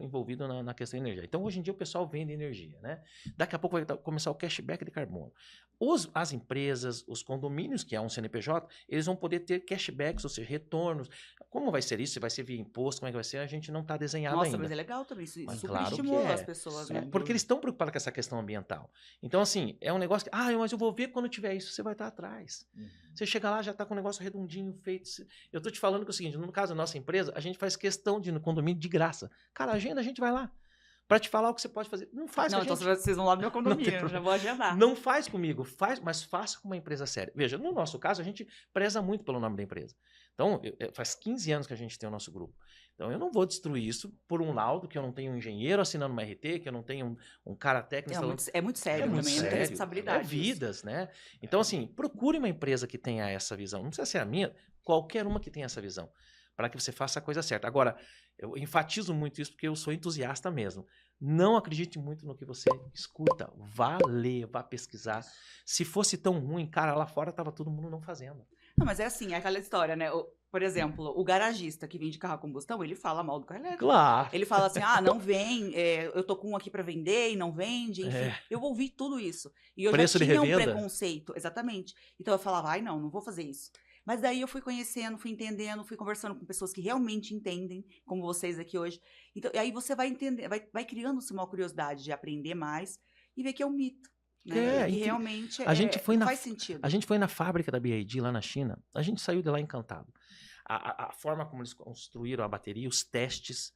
envolvido na questão da energia. Então, hoje em dia, o pessoal vende energia, né? Daqui a pouco vai começar o cashback de carbono. As empresas, os condomínios, que é um CNPJ, eles vão poder ter cashbacks, ou seja, retornos. Como vai ser isso? Se vai ser via imposto, como é que vai ser? A gente não está desenhado ainda. Nossa, mas é legal também. Isso super claro estimula as pessoas, né? Porque eles estão preocupados com essa questão ambiental. Então, assim, é um negócio que... mas eu vou ver quando tiver isso. Você vai estar atrás. Você chega lá, já está com o negócio redondinho, feito. Eu estou te falando que é o seguinte, no caso da nossa empresa, a gente faz questão de ir no condomínio de graça. Cara, agenda, a gente vai lá. para te falar o que você pode fazer. Não faz Não, com a então gente. vocês vão lá no meu condomínio, já vou agendar. Não faz comigo, mas faça com uma empresa séria. Veja, no nosso caso, a gente preza muito pelo nome da empresa. Então, faz 15 anos que a gente tem o nosso grupo. Então, eu não vou destruir isso por um laudo que eu não tenho um engenheiro assinando uma RT, que eu não tenho um cara técnico. É muito sério muito também, sério, muita responsabilidade. É vidas, né? Então, assim, procure uma empresa que tenha essa visão. Não precisa ser a minha, qualquer uma que tenha essa visão, para que você faça a coisa certa. Agora, eu enfatizo muito isso porque eu sou entusiasta mesmo. Não acredite muito no que você escuta. Vá ler, vá pesquisar. Se fosse tão ruim, cara, lá fora tava todo mundo não fazendo. Não, mas é assim, é aquela história, né? Por exemplo, o garagista que vende carro a combustão, ele fala mal do carro elétrico. Claro. Ele fala assim, não vem, eu tô com um aqui pra vender e não vende, enfim. Eu ouvi tudo isso. E eu Preço já de tinha um revenda? Exatamente. Então eu falava, não vou fazer isso. Mas daí eu fui conhecendo, fui entendendo, fui conversando com pessoas que realmente entendem, como vocês aqui hoje. Então, e aí você vai entender, vai criando-se uma curiosidade de aprender mais e ver que é um mito. Né? Que realmente não faz sentido. A gente foi na fábrica da BYD lá na China, a gente saiu de lá encantado. A forma como eles construíram a bateria, os testes,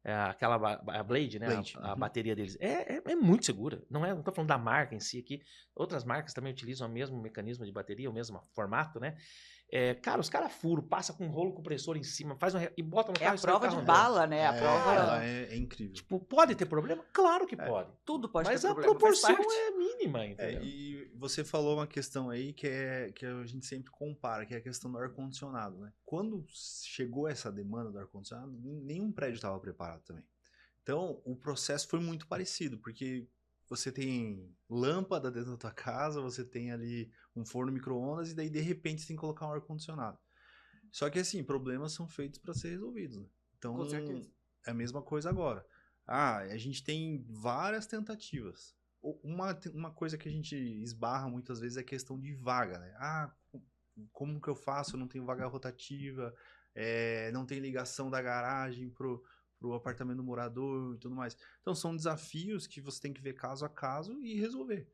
a Blade, né? Blade. A bateria deles é muito segura. Não estou falando da marca em si aqui. Outras marcas também utilizam o mesmo mecanismo de bateria, o mesmo formato, né? Cara, os caras furam, passa com um rolo compressor em cima, e bota no carro. É a prova de bala, né? A prova é incrível. Tipo, pode ter problema? Claro que pode. Tudo pode ter problema. Mas a proporção é mínima, entendeu? E você falou uma questão aí que a gente sempre compara, que é a questão do ar-condicionado, né? Quando chegou essa demanda do ar-condicionado, nenhum prédio estava preparado também. Então, o processo foi muito parecido, porque você tem lâmpada dentro da tua casa, você tem ali um forno micro-ondas e daí de repente você tem que colocar um ar-condicionado. Só que assim, problemas são feitos para ser resolvidos, né? Então, com certeza. É a mesma coisa agora. A gente tem várias tentativas. Uma coisa que a gente esbarra muitas vezes é a questão de vaga, né? Como que eu faço? Eu não tenho vaga rotativa, não tem ligação da garagem pro apartamento do morador e tudo mais. Então, são desafios que você tem que ver caso a caso e resolver.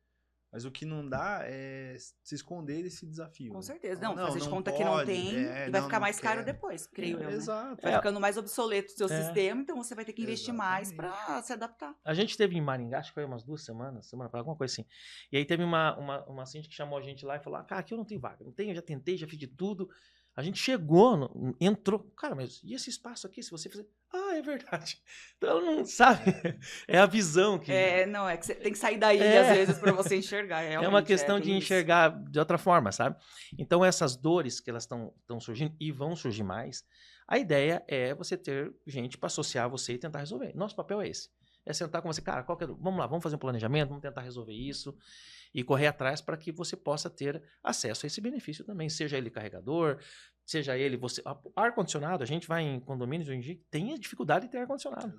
Mas o que não dá é se esconder desse desafio. Com né? certeza. Não, Não, fazer de não conta pode, que não tem e vai ficar mais caro quer. depois, creio eu, né? Exato. Vai ficando mais obsoleto o seu sistema, então você vai ter que investir mais Exatamente. para se adaptar. A gente esteve em Maringá, acho que foi umas 2 semanas, alguma coisa assim. E aí teve uma síndica que chamou a gente lá e falou: cara, aqui eu não tenho vaga, não tenho, eu já tentei, já fiz de tudo. A gente chegou, entrou. Cara, mas e esse espaço aqui, se você fizer... é verdade. Então, não sabe? É a visão que... Não, é que você tem que sair daí, às vezes, para você enxergar. É uma questão de enxergar de outra forma, sabe? Então, essas dores que elas estão surgindo e vão surgir mais, a ideia é você ter gente para associar você e tentar resolver. Nosso papel é esse. É sentar com você, cara, vamos lá, vamos fazer um planejamento, vamos tentar resolver isso e correr atrás para que você possa ter acesso a esse benefício também, seja ele carregador, seja ele ar-condicionado. A gente vai em condomínios hoje em dia que tem dificuldade de ter ar-condicionado.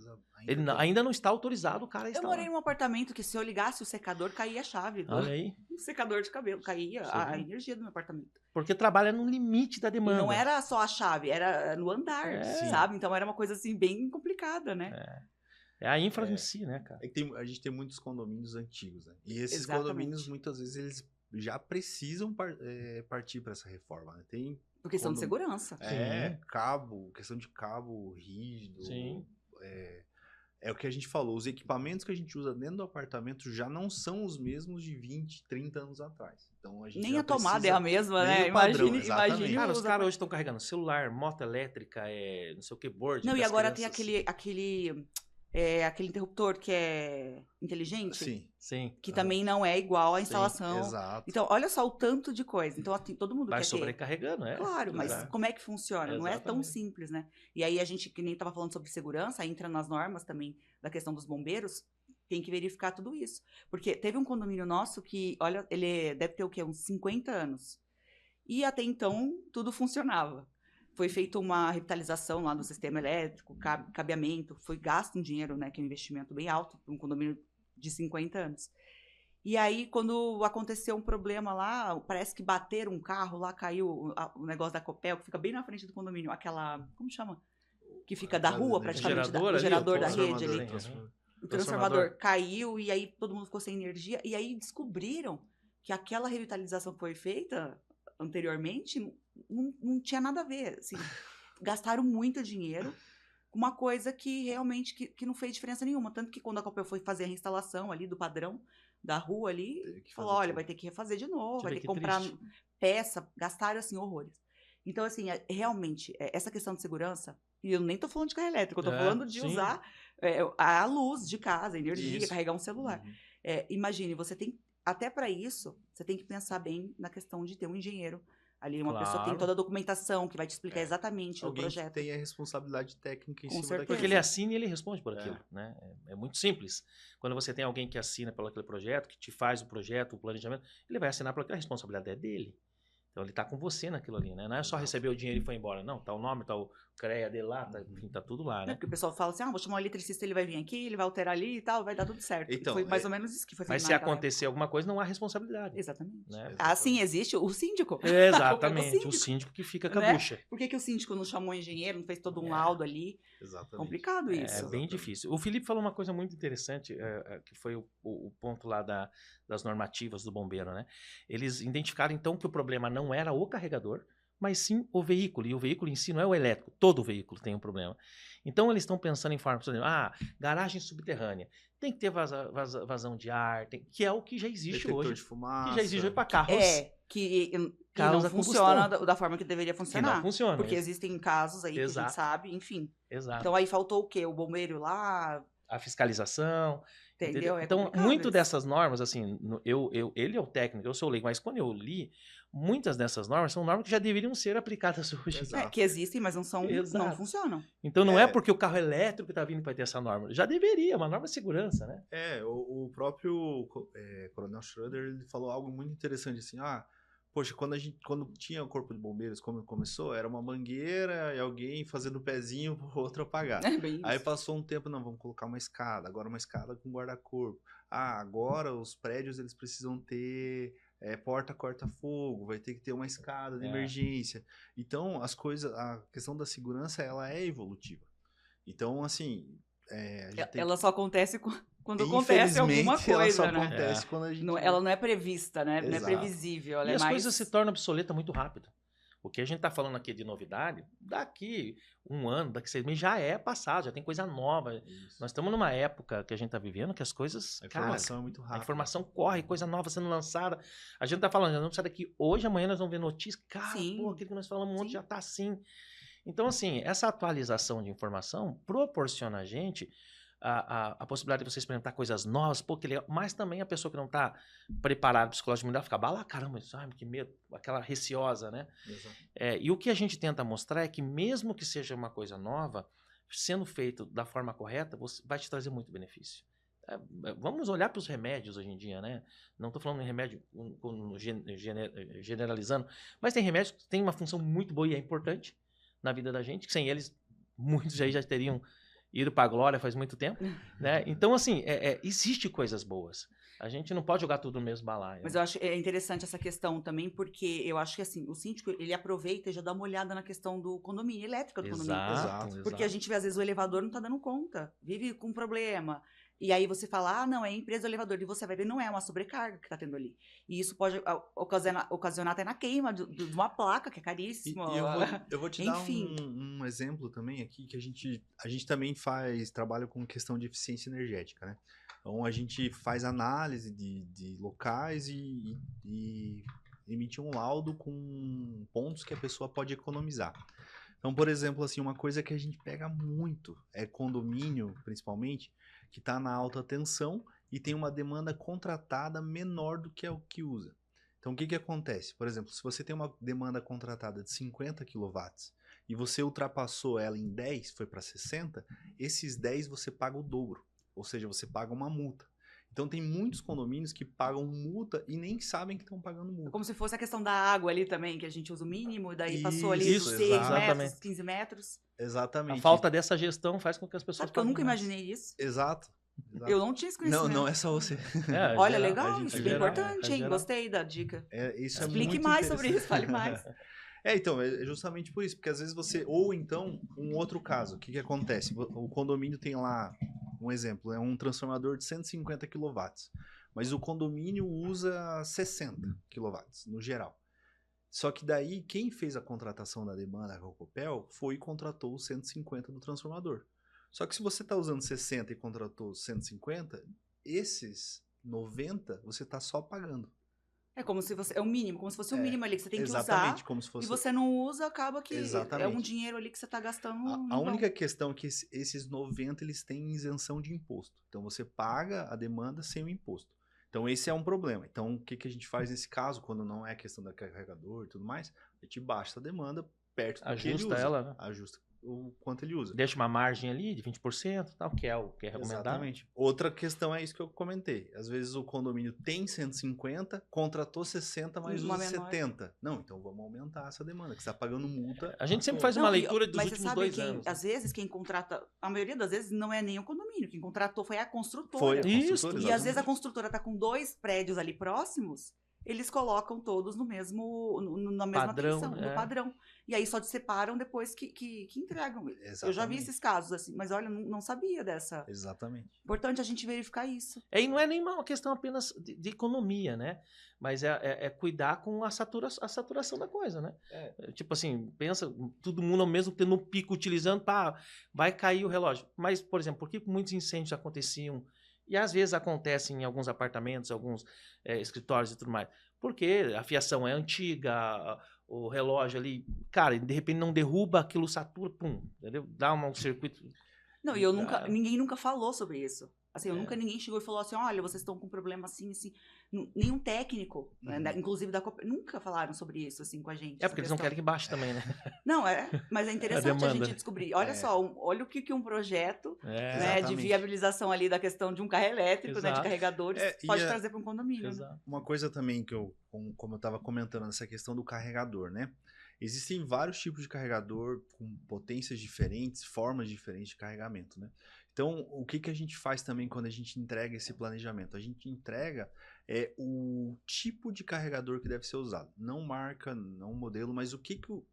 Ele ainda não está autorizado o cara a instalar. Eu morei num apartamento que se eu ligasse o secador, caía a chave. Olha aí. Um secador de cabelo, caía a energia do meu apartamento. Porque trabalha no limite da demanda. E não era só a chave, era no andar, sabe? Então era uma coisa assim bem complicada, né? É a infra em si, né, cara? A gente tem muitos condomínios antigos, né? E esses condomínios, muitas vezes, eles já precisam partir para essa reforma, né? Tem por questão de segurança. Questão de cabo rígido. Sim. É o que a gente falou, os equipamentos que a gente usa dentro do apartamento já não são os mesmos de 20, 30 anos atrás. Então, a gente nem a tomada é a mesma, né? Imagine. Cara, os caras hoje estão carregando celular, moto elétrica, não sei o que, board. Não, e agora tem aquele interruptor que é inteligente. Sim. Que também não é igual à instalação. Exato. Então, olha só o tanto de coisa. Então, todo mundo vai quer sobrecarregando, ter. Claro, mas como é que funciona? Não é tão simples, né? E aí, a gente, que nem estava falando sobre segurança, aí entra nas normas também da questão dos bombeiros, tem que verificar tudo isso. Porque teve um condomínio nosso que, olha, ele deve ter o quê? Uns 50 anos. E até então, tudo funcionava. Foi feita uma revitalização lá do sistema elétrico, cabeamento, foi gasto um dinheiro, né, que é um investimento bem alto para um condomínio de 50 anos. E aí, quando aconteceu um problema lá, parece que bateram um carro lá, caiu o negócio da Copel, que fica bem na frente do condomínio, aquela, como chama? Que fica da rua, praticamente, o gerador da rede ali. O transformador caiu e aí todo mundo ficou sem energia. E aí descobriram que aquela revitalização que foi feita anteriormente não tinha nada a ver, assim, gastaram muito dinheiro uma coisa que realmente que não fez diferença nenhuma. Tanto que quando a Copel foi fazer a reinstalação ali do padrão da rua ali, falou, olha, vai ter que refazer de novo, vai ter que comprar peça, gastaram, assim, horrores. Então, assim, realmente, essa questão de segurança, e eu nem tô falando de carro elétrico, eu tô falando de usar a luz de casa, a energia, carregar um celular. Imagine, você tem, até para isso, você tem que pensar bem na questão de ter um engenheiro ali, uma pessoa que tem toda a documentação, que vai te explicar exatamente o projeto. Alguém que tem a responsabilidade técnica em Com cima certeza. daquilo. Porque ele assina e ele responde por aquilo, né? É muito simples. Quando você tem alguém que assina pelo aquele projeto, que te faz o projeto, o planejamento, ele vai assinar por aquilo, a responsabilidade é dele. Então ele tá com você naquilo ali, né? Não é só receber o dinheiro e foi embora. Não, tá o nome, tá o CREA dele lá, enfim, tá tudo lá, né? Porque o pessoal fala assim, vou chamar um eletricista, ele vai vir aqui, ele vai alterar ali e tal, vai dar tudo certo. Então, foi mais ou menos isso que foi feito. Mas se acontecer alguma coisa, não há responsabilidade. Exatamente. Né? Sim, existe o síndico. Exatamente, o síndico que fica com a bucha. Por que o síndico não chamou um engenheiro, não fez todo um laudo ali? Exatamente. Complicado isso. É bem difícil. O Felipe falou uma coisa muito interessante, que foi o ponto lá das normativas do bombeiro, né? Eles identificaram, então, que o problema não era o carregador, mas sim o veículo. E o veículo em si não é o elétrico. Todo veículo tem um problema. Então, eles estão pensando em forma, por exemplo, garagem subterrânea. Tem que ter vazão de ar, que é o que já existe detector hoje. De fumaça. Que já existe hoje para carros. Que não funciona da forma que deveria funcionar. Que não funciona. Porque existem casos aí que a gente sabe, enfim. Exato. Então, aí faltou o quê? O bombeiro lá... A fiscalização. Entendeu? Então, muito dessas normas, assim, ele é o técnico, eu sou o leigo, mas quando eu li, muitas dessas normas são normas que já deveriam ser aplicadas hoje. Que existem, mas não funcionam. Então, não é porque o carro elétrico está vindo que vai ter essa norma. Já deveria, uma norma de segurança, né? O próprio Coronel Schroeder, ele falou algo muito interessante, assim, poxa, quando tinha o corpo de bombeiros, como começou, era uma mangueira e alguém fazendo o pezinho pro outro apagar. Aí passou um tempo, não, vamos colocar uma escada, agora uma escada com guarda-corpo. Agora os prédios, eles precisam ter porta corta-fogo, vai ter que ter uma escada de emergência. Então, a questão da segurança, ela é evolutiva. Então, assim... ela só acontece quando acontece alguma coisa, ela só né? acontece quando a gente... Ela não é prevista, né? Exato. Não é previsível. Ela e as coisas se tornam obsoletas muito rápido. O que a gente tá falando aqui de novidade, daqui 1 ano, daqui 6 meses, já é passado, já tem coisa nova. Isso. Nós estamos numa época que a gente tá vivendo que as coisas... A informação é muito rápida. A informação corre, coisa nova sendo lançada. A gente tá falando, nós vamos sair daqui hoje, amanhã nós vamos ver notícias. Cara, aquilo que nós falamos ontem já tá assim. Então, assim, essa atualização de informação proporciona a gente a possibilidade de você experimentar coisas novas, que legal, mas também a pessoa que não está preparada psicologicamente vai ficar, caramba, que medo, aquela receosa, né? E o que a gente tenta mostrar é que mesmo que seja uma coisa nova, sendo feito da forma correta, vai te trazer muito benefício. Vamos olhar para os remédios hoje em dia, né? Não estou falando em remédio generalizando, mas tem remédios que têm uma função muito boa e é importante na vida da gente, que sem eles, muitos aí já teriam ido para a glória faz muito tempo, né? Então, assim, existe coisas boas. A gente não pode jogar tudo no mesmo balaio. Mas eu acho interessante essa questão também, porque eu acho que, assim, o síndico, ele aproveita e já dá uma olhada na questão do condomínio, elétrica do condomínio. Exato. Porque a gente vê, às vezes, o elevador não tá dando conta, vive com problema. E aí você fala, não, é a empresa do elevador. E você vai ver, não é uma sobrecarga que tá tendo ali. E isso pode ocasionar até na queima de uma placa, que é caríssima. E eu vou te dar um exemplo também aqui, que a gente também trabalha com questão de eficiência energética, né? Então, a gente faz análise de locais e emite um laudo com pontos que a pessoa pode economizar. Então, por exemplo, assim, uma coisa que a gente pega muito é condomínio, principalmente, que está na alta tensão e tem uma demanda contratada menor do que é o que usa. Então, o que acontece? Por exemplo, se você tem uma demanda contratada de 50 kW e você ultrapassou ela em 10, foi para 60, esses 10 você paga o dobro. Ou seja, você paga uma multa. Então, tem muitos condomínios que pagam multa e nem sabem que estão pagando multa. Como se fosse a questão da água ali também, que a gente usa o mínimo, e daí passou ali dos 6 metros, 15 metros. Exatamente. A falta dessa gestão faz com que as pessoas... Sabe que eu nunca imaginei isso? Exato. Eu não tinha esse conhecimento. Não é só você. Olha, legal, isso é bem importante, hein? Gostei da dica. Isso Explique mais sobre isso, fale mais. Então, é justamente por isso, porque às vezes você... Ou então, um outro caso, o que acontece? O condomínio tem lá, um exemplo, é um transformador de 150 kW, mas o condomínio usa 60 kW, no geral. Só que daí, quem fez a contratação da demanda com a Copel foi e contratou os 150 do transformador. Só que se você está usando 60 e contratou 150, esses 90 você está só pagando. É como se você. É o mínimo, como se fosse o mínimo ali que você tem que Exatamente, usar. como se fosse... E você não usa, acaba que é um Exatamente. dinheiro ali que você está gastando. A única questão é que esses 90 eles têm isenção de imposto. Então você paga a demanda sem o imposto. Então esse é um problema. Então o que a gente faz nesse caso, quando não é questão da carregador e tudo mais, a gente baixa a demanda perto do que ele usa. Ajusta ela, né? Ajusta o quanto ele usa. Deixa uma margem ali de 20%, tal, que é o que é recomendado. Exatamente. Outra questão é isso que eu comentei. Às vezes o condomínio tem 150, contratou 60, mas usa 70. Não, então vamos aumentar essa demanda, que você está pagando multa. A gente sempre faz uma leitura dos mas últimos você sabe 2 quem, anos. às vezes, quem contrata, a maioria das vezes não é nem o condomínio, quem contratou foi a construtora. Foi a Isso. construtora, E às vezes a exatamente. construtora tá com 2 prédios ali próximos, eles colocam todos no mesmo, na mesma Padrão, atenção, no padrão. E aí só te separam depois que entregam. Exatamente. Eu já vi esses casos assim, mas olha, não sabia dessa. Exatamente. Importante a gente verificar isso. E não é nem uma questão apenas de economia, né? Mas é cuidar com a saturação da coisa, né? Tipo assim, pensa, todo mundo ao mesmo tempo no pico utilizando, pá, vai cair o relógio. Mas, por exemplo, por que muitos incêndios aconteciam? E às vezes acontecem em alguns apartamentos, alguns escritórios e tudo mais. Porque a fiação é antiga, o relógio ali, cara, de repente não derruba, aquilo satura, pum, entendeu? Dá um circuito. Não, e ninguém nunca falou sobre isso. Assim, ninguém chegou e falou assim, olha, vocês estão com problema assim, assim. Nenhum técnico, né, inclusive da Copel, nunca falaram sobre isso, assim, com a gente. Porque eles não querem que baixe também, né? Não, mas é interessante a gente descobrir. Olha só, olha o que um projeto né, de viabilização ali da questão de um carro elétrico, né, de carregadores, pode trazer para um condomínio. Né? Uma coisa também que como eu estava comentando, nessa questão do carregador, né? Existem vários tipos de carregador com potências diferentes, formas diferentes de carregamento, né? Então, o que a gente faz também quando a gente entrega esse planejamento? A gente entrega o tipo de carregador que deve ser usado. Não marca, não modelo, mas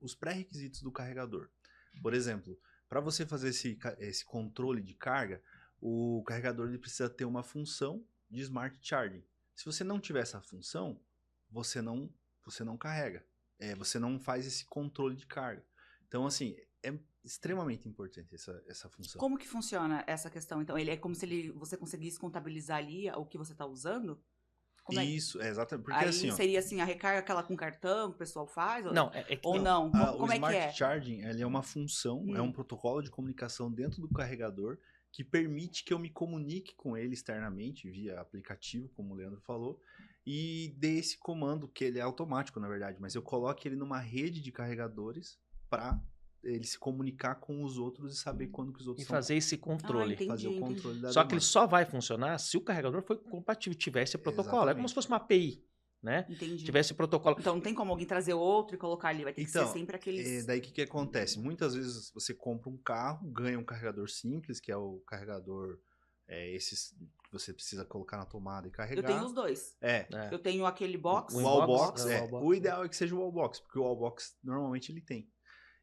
os pré-requisitos do carregador. Por exemplo, para você fazer esse controle de carga, o carregador ele precisa ter uma função de Smart Charging. Se você não tiver essa função, você não carrega. Você não faz esse controle de carga. Então, assim, é extremamente importante essa função. Como que funciona essa questão? Então, ele é como se você conseguisse contabilizar ali o que você está usando? Isso, exatamente. Porque aí assim, seria assim, a recarga aquela com cartão que o pessoal faz? Não, ou não? Como é que é? O Smart Charging ele é uma função, é um protocolo de comunicação dentro do carregador que permite que eu me comunique com ele externamente, via aplicativo, como o Leandro falou, e dê esse comando, que ele é automático, na verdade, mas eu coloco ele numa rede de carregadores para ele se comunicar com os outros e saber quando que os outros estão... E fazer esse controle. Entendi, fazer o controle da Só demanda. que ele só vai funcionar se o carregador for compatível, tivesse protocolo. Exatamente. É como se fosse uma API, né? Entendi. Tivesse protocolo. Então não tem como alguém trazer outro e colocar ali, vai ter que ser sempre aqueles... Daí o que acontece? Muitas vezes você compra um carro, ganha um carregador simples, que é o carregador... esses que você precisa colocar na tomada e carregar. Eu tenho os dois. Eu tenho aquele box. O wallbox, o ideal é que seja o wallbox, porque o wallbox normalmente ele tem.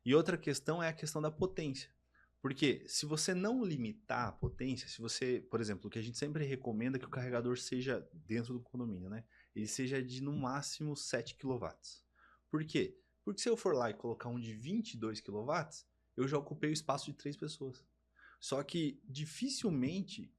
E outra questão é a questão da potência. Porque se você não limitar a potência, se você, por exemplo, o que a gente sempre recomenda é que o carregador seja dentro do condomínio, né? Ele seja de no máximo 7 kW. Por quê? Porque se eu for lá e colocar um de 22 kW, eu já ocupei o espaço de 3 pessoas. Só que dificilmente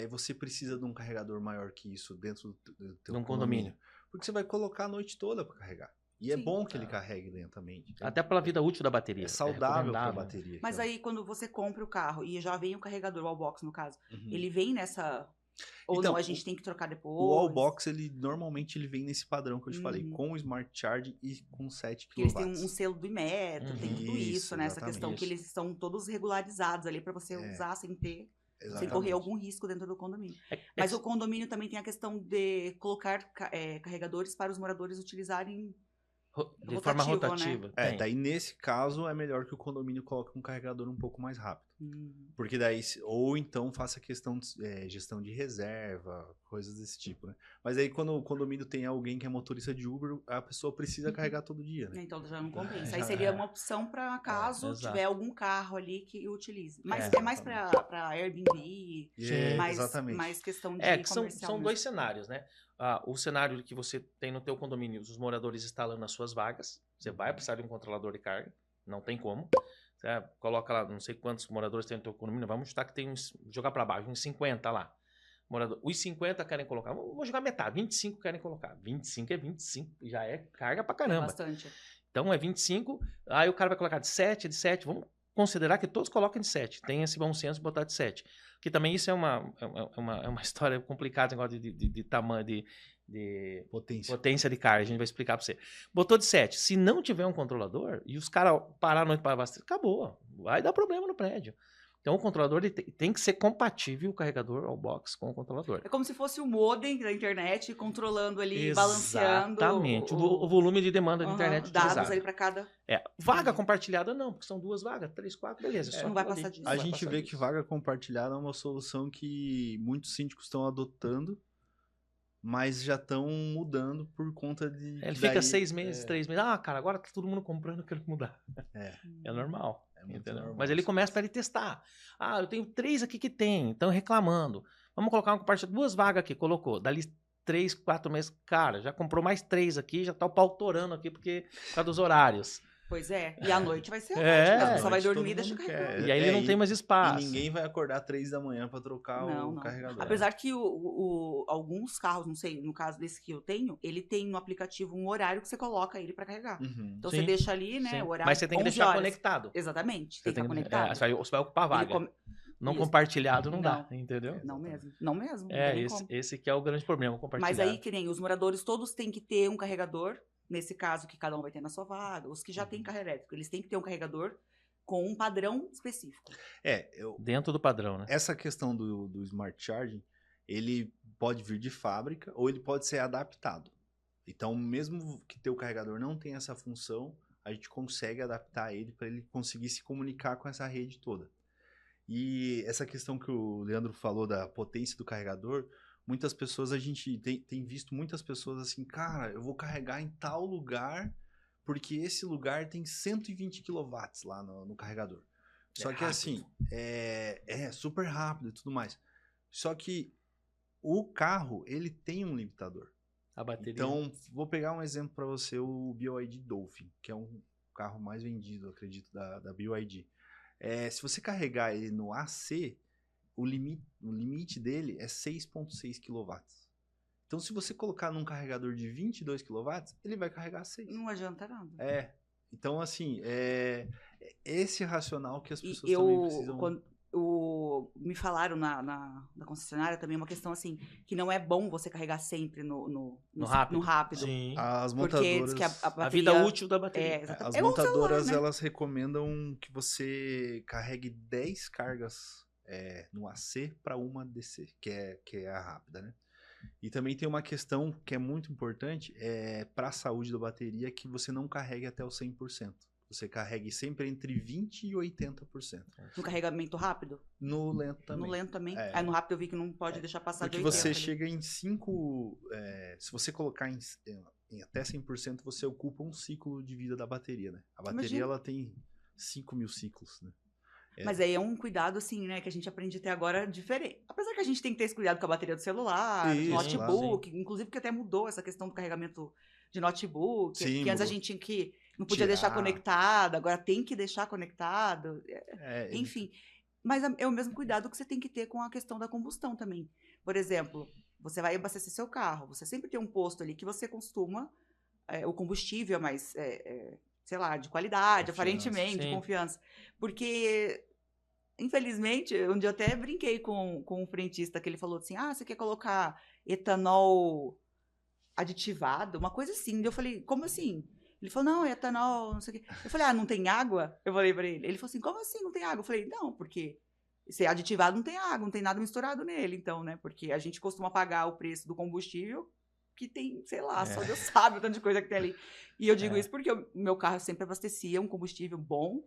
você precisa de um carregador maior que isso dentro do teu condomínio. Porque você vai colocar a noite toda para carregar. E é bom que ele carregue lentamente. Até pela vida útil da bateria. É saudável para a bateria. Mas aí quando você compra o carro e já vem o carregador, o wallbox no caso, ele vem nessa... Ou então, não, a gente tem que trocar depois? O wallbox, normalmente ele vem nesse padrão que eu te falei, com o Smart Charging e com 7 kW. Eles têm um selo do Inmetro, tem tudo isso, né? Essa questão que eles são todos regularizados ali para você usar sem ter... Sem correr algum risco dentro do condomínio. Mas o condomínio também tem a questão de colocar carregadores para os moradores utilizarem de forma rotativa. Né? Daí nesse caso é melhor que o condomínio coloque um carregador um pouco mais rápido. Porque daí, ou então faça questão de gestão de reserva, coisas desse tipo, né? Mas aí quando o condomínio tem alguém que é motorista de Uber, a pessoa precisa carregar todo dia, né? Então já não compensa. Aí seria uma opção para caso tiver algum carro ali que utilize. Mas é mais para Airbnb, mais questão de comercial. São dois cenários, né? o cenário que você tem no teu condomínio, os moradores instalando as suas vagas, você vai precisar de um controlador de carga, não tem como. Você coloca lá, não sei quantos moradores tem no teu condomínio, vamos chutar que tem jogar para baixo, uns 50 lá. Os 50 querem colocar, vou jogar metade, 25 querem colocar. 25 é 25, já é carga pra caramba. Bastante. Então é 25, aí o cara vai colocar de 7, vamos considerar que todos coloquem de 7. Tem esse bom senso de botar de 7. Que também isso é uma história complicada, negócio de tamanho, de potência de carga, a gente vai explicar para você. Botou de 7. Se não tiver um controlador e os caras parar a noite para abastecer, acabou. Vai dar problema no prédio. Então, o controlador ele tem que ser compatível, o carregador ao box com o controlador. É como se fosse o modem da internet, controlando ali, balanceando. Exatamente. O volume de demanda da internet dados utilizado. ali para cada... Vaga compartilhada não, porque são 2 vagas, 3, 4, beleza. Não vai passar disso. A gente vê que vaga compartilhada é uma solução que muitos síndicos estão adotando, mas já estão mudando por conta de... Ele fica 6 meses, 3 meses. Cara, agora tá todo mundo comprando, eu quero mudar. É normal. Normal. Mas ele começa para ele testar. Eu tenho 3 aqui que tem, estão reclamando. Vamos colocar uma compartilhada, 2 vagas aqui, colocou. Dali 3, 4 meses, cara, já comprou mais 3 aqui, já tá o pau torando aqui por causa dos horários. Pois é, e à noite vai ser a noite, a pessoa vai dormir e deixa carregando. E aí ele não tem mais espaço. E ninguém vai acordar 3 da manhã para trocar o carregador. Apesar que alguns carros, não sei, no caso desse que eu tenho, ele tem no aplicativo um horário que você coloca ele para carregar. Então você deixa ali, né, o horário. Mas você tem que deixar conectado. Exatamente, tem que estar conectado. Você vai ocupar a vaga. Não compartilhado não dá, entendeu? Não mesmo, não mesmo. Esse que é o grande problema, compartilhado. Mas aí, que nem os moradores todos têm que ter um carregador. Nesse caso, que cada um vai ter na sua vaga, os que já têm carro elétrico, eles têm que ter um carregador com um padrão específico. Dentro do padrão, né? Essa questão do Smart Charging, ele pode vir de fábrica ou ele pode ser adaptado. Então, mesmo que teu carregador não tenha essa função, a gente consegue adaptar ele para ele conseguir se comunicar com essa rede toda. E essa questão que o Leandro falou da potência do carregador... Muitas pessoas, a gente tem visto muitas pessoas assim, cara, eu vou carregar em tal lugar, porque esse lugar tem 120 kW lá no carregador. Só que assim, é super rápido e tudo mais. Só que o carro, ele tem um limitador. A bateria. Então, vou pegar um exemplo para você, o BYD Dolphin, que é um carro mais vendido, acredito, da BYD. Se você carregar ele no AC... O limite dele é 6,6 kW. Então, se você colocar num carregador de 22 kW, ele vai carregar 6. Não adianta nada. Então, assim, esse racional que as pessoas também precisam... Me falaram na concessionária também uma questão assim, que não é bom você carregar sempre no rápido. Sim. As montadoras... Porque a bateria, a vida útil da bateria. As montadoras, celular, né? Elas recomendam que você carregue 10 cargas... no AC para uma DC, que é a rápida, né? E também tem uma questão que é muito importante, para a saúde da bateria, que você não carregue até o 100%. Você carregue sempre entre 20% e 80%. No carregamento rápido? No lento também. No lento também? No rápido eu vi que não pode deixar passar de 80%. Porque você chega em 5... se você colocar em até 100%, você ocupa um ciclo de vida da bateria, né? A bateria, ela tem 5.000 ciclos, né? Mas aí é um cuidado, assim, né, que a gente aprende até agora diferente. Apesar que a gente tem que ter esse cuidado com a bateria do celular, do notebook, inclusive que até mudou essa questão do carregamento de notebook, que antes a gente tinha que, não podia deixar conectado, agora tem que deixar conectado, enfim. Mas é o mesmo cuidado que você tem que ter com a questão da combustão também. Por exemplo, você vai abastecer seu carro, você sempre tem um posto ali que você costuma, o combustível é mais... sei lá, de qualidade, aparentemente, de confiança. Porque, infelizmente, um dia eu até brinquei com um frentista, que ele falou assim, você quer colocar etanol aditivado? Uma coisa assim. Eu falei, como assim? Ele falou, não, etanol, não sei o quê. Eu falei, não tem água? Eu falei pra ele. Ele falou assim, como assim não tem água? Eu falei, não, porque se é aditivado não tem água, não tem nada misturado nele, então, né? Porque a gente costuma pagar o preço do combustível que tem, sei lá, só Deus sabe o tanto de coisa que tem ali. E eu digo isso porque o meu carro sempre abastecia um combustível bom,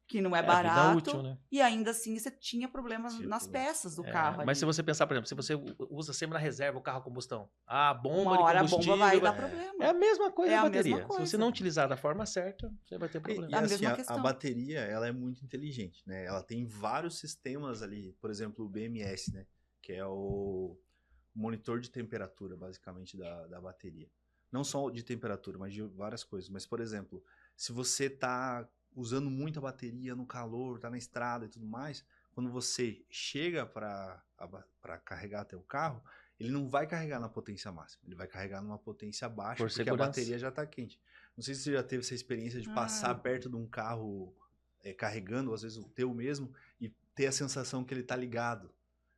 que não é barato, vida útil, né? E ainda assim você tinha problemas nas peças do carro. Mas se você pensar, por exemplo, se você usa sempre na reserva o carro a combustão, a bomba uma hora de combustível... a bomba vai dar problema. É a mesma coisa a bateria. Se você não utilizar da forma certa, você vai ter problema. E assim, a bateria, ela é muito inteligente, né? Ela tem vários sistemas ali, por exemplo, o BMS, né? Que é o monitor de temperatura, basicamente, da bateria. Não só de temperatura, mas de várias coisas. Mas, por exemplo, se você está usando muita bateria no calor, está na estrada e tudo mais, quando você chega para carregar até o carro, ele não vai carregar na potência máxima, ele vai carregar numa potência baixa, porque a bateria já está quente. Não sei se você já teve essa experiência de passar perto de um carro carregando, às vezes o teu mesmo, e ter a sensação que ele está ligado.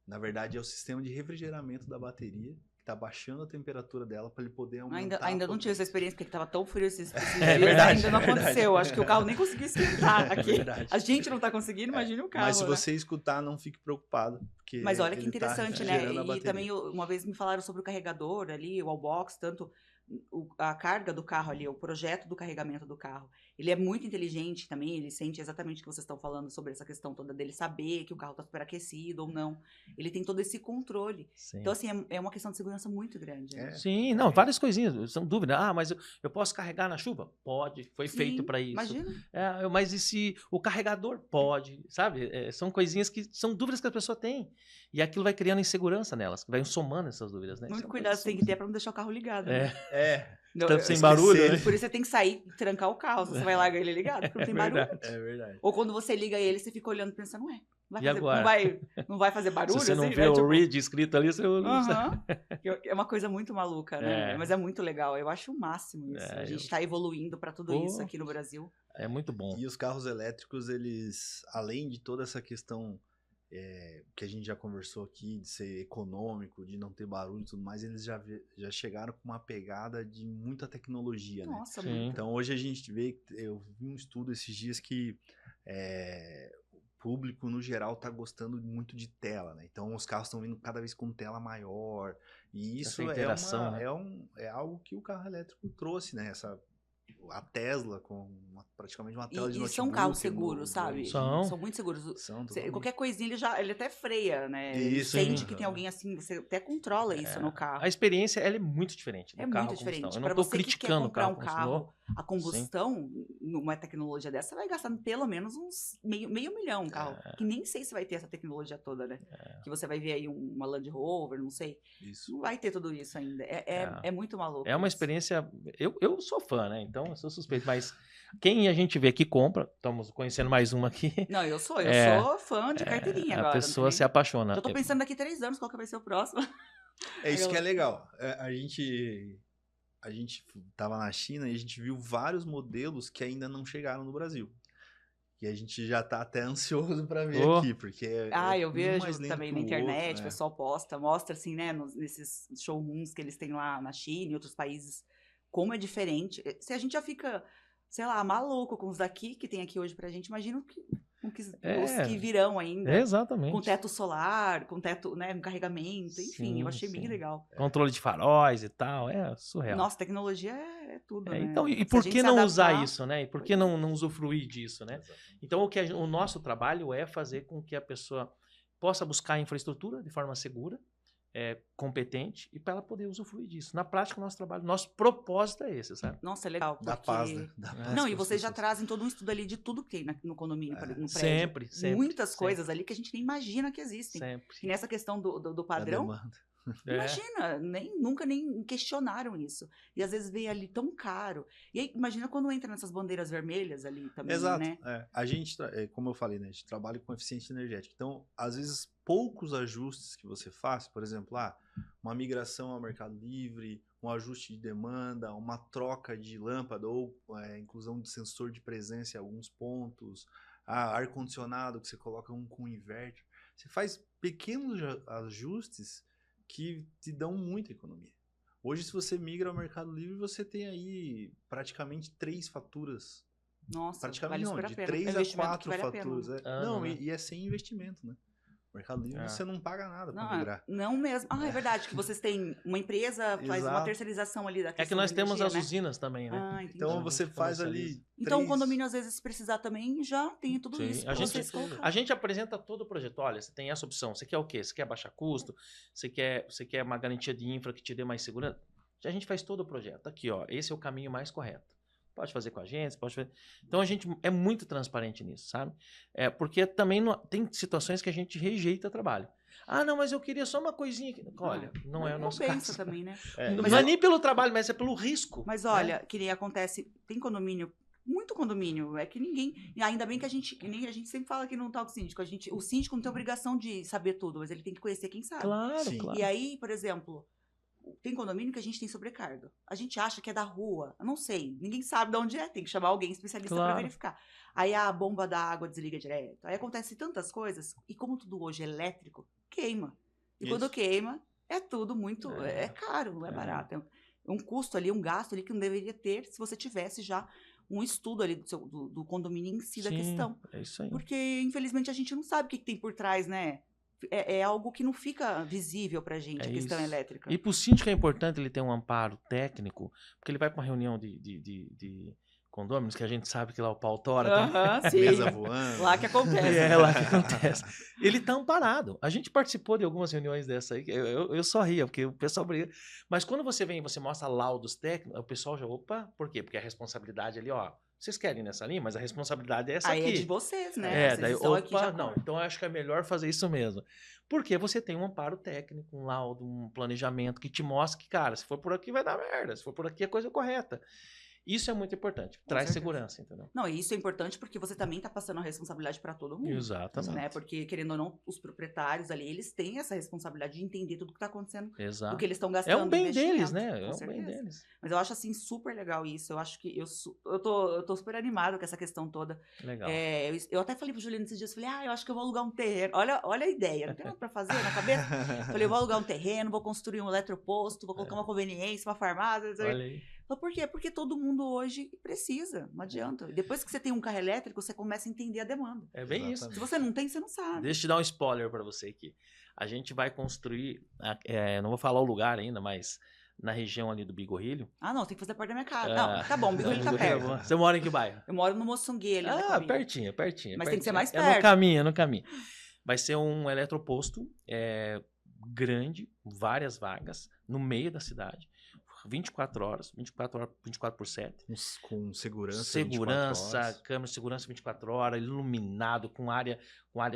Na verdade, é o sistema de refrigeramento da bateria que está baixando a temperatura dela para ele poder aumentar. Ainda não tive essa experiência, porque estava tão frio esses dias, verdade, ainda não aconteceu. Acho que o carro nem conseguiu esquentar aqui. Verdade. A gente não está conseguindo, imagine o carro. Mas se né? você escutar, não fique preocupado. Porque Mas olha que ele interessante, tá né? gerando a E bateria. também uma vez me falaram sobre o carregador ali, o wallbox, tanto a carga do carro ali, o projeto do carregamento do carro. Ele é muito inteligente também, ele sente exatamente o que vocês estão falando sobre essa questão toda dele saber que o carro está superaquecido ou não. Ele tem todo esse controle. Sim. Então, assim, é uma questão de segurança muito grande. Né? Sim, não, várias coisinhas, são dúvidas. Ah, mas eu posso carregar na chuva? Pode, foi Sim, feito para isso. Imagina. Mas e se o carregador pode, sabe? São coisinhas que são dúvidas que a pessoa tem. E aquilo vai criando insegurança nelas, vai somando essas dúvidas, né? Muito cuidado você tem que ter para não deixar o carro ligado. Né? Não, tanto sem barulho, né? Por isso você tem que sair e trancar o carro. Você vai largar ele ligado, porque não tem barulho. É verdade. Ou quando você liga ele, você fica olhando pensando, ué, agora? Não vai fazer barulho? Se você não assim, vê né? o read escrito ali, você não sabe. É uma coisa muito maluca, né? Mas é muito legal. Eu acho o máximo isso. A gente está evoluindo para tudo isso aqui no Brasil. É muito bom. E os carros elétricos, eles, além de toda essa questão que a gente já conversou aqui, de ser econômico, de não ter barulho e tudo mais, eles já chegaram com uma pegada de muita tecnologia, né? Nossa, muito. Então hoje a gente vê, eu vi um estudo esses dias que o público no geral está gostando muito de tela, né? Então os carros estão vindo cada vez com tela maior, e isso é algo que o carro elétrico trouxe, né? A Tesla com praticamente uma tela de notebook. E são carros seguros, sabe? São muito seguros. São Qualquer coisinha ele até freia, né? Isso, ele sente que tem alguém assim, você até controla isso no carro. A experiência ela é muito diferente. É muito diferente. Eu não estou criticando o carro. Um carro a combustão, numa tecnologia dessa, você vai gastar pelo menos uns meio milhão um carro. Que nem sei se vai ter essa tecnologia toda, né? Que você vai ver aí uma Land Rover, não sei. Isso. Não vai ter tudo isso ainda. É muito maluco. É uma experiência. Eu sou fã, né? Então eu sou suspeito. Mas quem a gente vê que compra, estamos conhecendo mais uma aqui. Não, eu sou fã de carteirinha agora. A pessoa se apaixona. Já tô pensando daqui 3 anos qual que vai ser o próximo. É isso que é legal. A gente tava na China e a gente viu vários modelos que ainda não chegaram no Brasil. E a gente já tá até ansioso para ver aqui, porque eu vejo também na internet, outro, o pessoal mostra assim, né, nesses showrooms que eles têm lá na China e outros países, como é diferente. Se a gente já fica, sei lá, maluco com os daqui que tem aqui hoje pra gente, imagina os que virão ainda. Exatamente. Com teto solar, com teto, né, com carregamento, enfim, eu achei bem legal. Controle de faróis e tal, é surreal. Nossa, tecnologia é tudo, né? Então, e por que não usar isso, né? E por que não usufruir disso, né? Então, o nosso trabalho é fazer com que a pessoa possa buscar a infraestrutura de forma segura, competente, e para ela poder usufruir disso. Na prática, o nosso trabalho, nosso propósito é esse, sabe? Nossa, é legal. Da paz, né? Da paz. Não, e vocês já trazem todo um estudo ali de tudo que tem no condomínio, no prédio. Sempre. Muitas coisas ali que a gente nem imagina que existem. Sempre. E nessa questão do padrão, imagina, nunca nem questionaram isso. E às vezes vem ali tão caro. E aí, imagina quando entra nessas bandeiras vermelhas ali também, Exato. né? A gente, como eu falei, né, a gente trabalha com eficiência energética. Então, às vezes, poucos ajustes que você faz, por exemplo, uma migração ao Mercado Livre, um ajuste de demanda, uma troca de lâmpada ou inclusão de sensor de presença em alguns pontos, ar-condicionado que você coloca com inverter. Você faz pequenos ajustes que te dão muita economia. Hoje, se você migra ao Mercado Livre, você tem aí praticamente 3 faturas. Nossa, praticamente vale não, de 3 a 4 faturas. E é sem investimento, né? Mercado Livre você não paga nada para migrar. Não mesmo. É verdade que vocês têm uma empresa, faz uma terceirização ali da questão. É que nós temos as né? usinas também, né? Então você faz ali. Então o condomínio, às vezes, se precisar também, já tem tudo isso. A gente apresenta todo o projeto. Olha, você tem essa opção. Você quer o quê? Você quer baixar custo? Você quer uma garantia de infra que te dê mais segurança? A gente faz todo o projeto. Aqui, ó, esse é o caminho mais correto. Pode fazer com a gente, pode fazer. Então a gente é muito transparente nisso, sabe? Porque também tem situações que a gente rejeita trabalho. Ah, não, mas eu queria só uma coisinha aqui. Olha, não é o nosso compensa caso. também, né? Não é nem pelo trabalho, mas é pelo risco. Mas olha, que nem acontece, tem condomínio, muito condomínio, é que ninguém, ainda bem que que nem a gente sempre fala aqui no Talk Síndico, o síndico não tem obrigação de saber tudo, mas ele tem que conhecer quem sabe. Claro, Sim. claro. E aí, por exemplo, tem condomínio que a gente tem sobrecarga. A gente acha que é da rua. Eu não sei. Ninguém sabe de onde é. Tem que chamar alguém especialista para verificar. Aí a bomba da água desliga direto. Aí acontece tantas coisas. E como tudo hoje é elétrico, queima. E quando queima, é tudo muito... É caro, não é barato. É um custo ali, um gasto ali que não deveria ter se você tivesse já um estudo ali do condomínio em si da questão. É isso aí. Porque, infelizmente, a gente não sabe o que tem por trás, né? É algo que não fica visível pra gente, a questão elétrica. E pro síndico é importante ele ter um amparo técnico, porque ele vai pra uma reunião de condôminos, que a gente sabe que lá o pau tora. Sim. Mesa voando. Lá que acontece. É lá que acontece. Ele tá amparado. A gente participou de algumas reuniões dessa aí, eu só ria, porque o pessoal briga. Mas quando você vem e você mostra laudos técnicos, o pessoal já, opa, por quê? Porque a responsabilidade ali, ó, vocês querem nessa linha, mas a responsabilidade é essa aqui. Aí é de vocês, né? Vocês daí, estão opa, aqui já não, então eu acho que é melhor fazer isso mesmo. Porque você tem um amparo técnico, um laudo, um planejamento que te mostra que, cara, se for por aqui vai dar merda, se for por aqui é coisa correta. Isso é muito importante, traz segurança, entendeu? Não, e isso é importante porque você também está passando a responsabilidade para todo mundo. Exatamente. Né? Porque, querendo ou não, os proprietários ali, eles têm essa responsabilidade de entender tudo que está acontecendo, Exato. o que eles estão gastando. É um bem deles, né? É um bem deles. Mas eu acho, assim, super legal isso. Eu acho que eu tô super animado com essa questão toda. Legal. Eu até falei pro Juliano esses dias, falei, eu acho que eu vou alugar um terreno. Olha a ideia, não tem nada pra fazer na cabeça. Falei, eu vou alugar um terreno, vou construir um eletroposto, vou colocar uma conveniência, uma farmácia. Olha aí. Por quê? Porque todo mundo hoje precisa, não adianta. E depois que você tem um carro elétrico, você começa a entender a demanda. É bem isso. Se você não tem, você não sabe. Deixa eu te dar um spoiler para você aqui. A gente vai construir, não vou falar o lugar ainda, mas na região ali do Bigorrilho. Ah, não, tem que fazer perto da minha casa. Não, tá bom, Bigorrilho tá perto. Você mora em que bairro? Eu moro no Moçongueira. Pertinho. Mas tem que ser mais perto. É no caminho. Vai ser um eletroposto grande, várias vagas, no meio da cidade. 24 horas por 7. Com segurança. Segurança, câmera de segurança 24 horas, iluminado, com área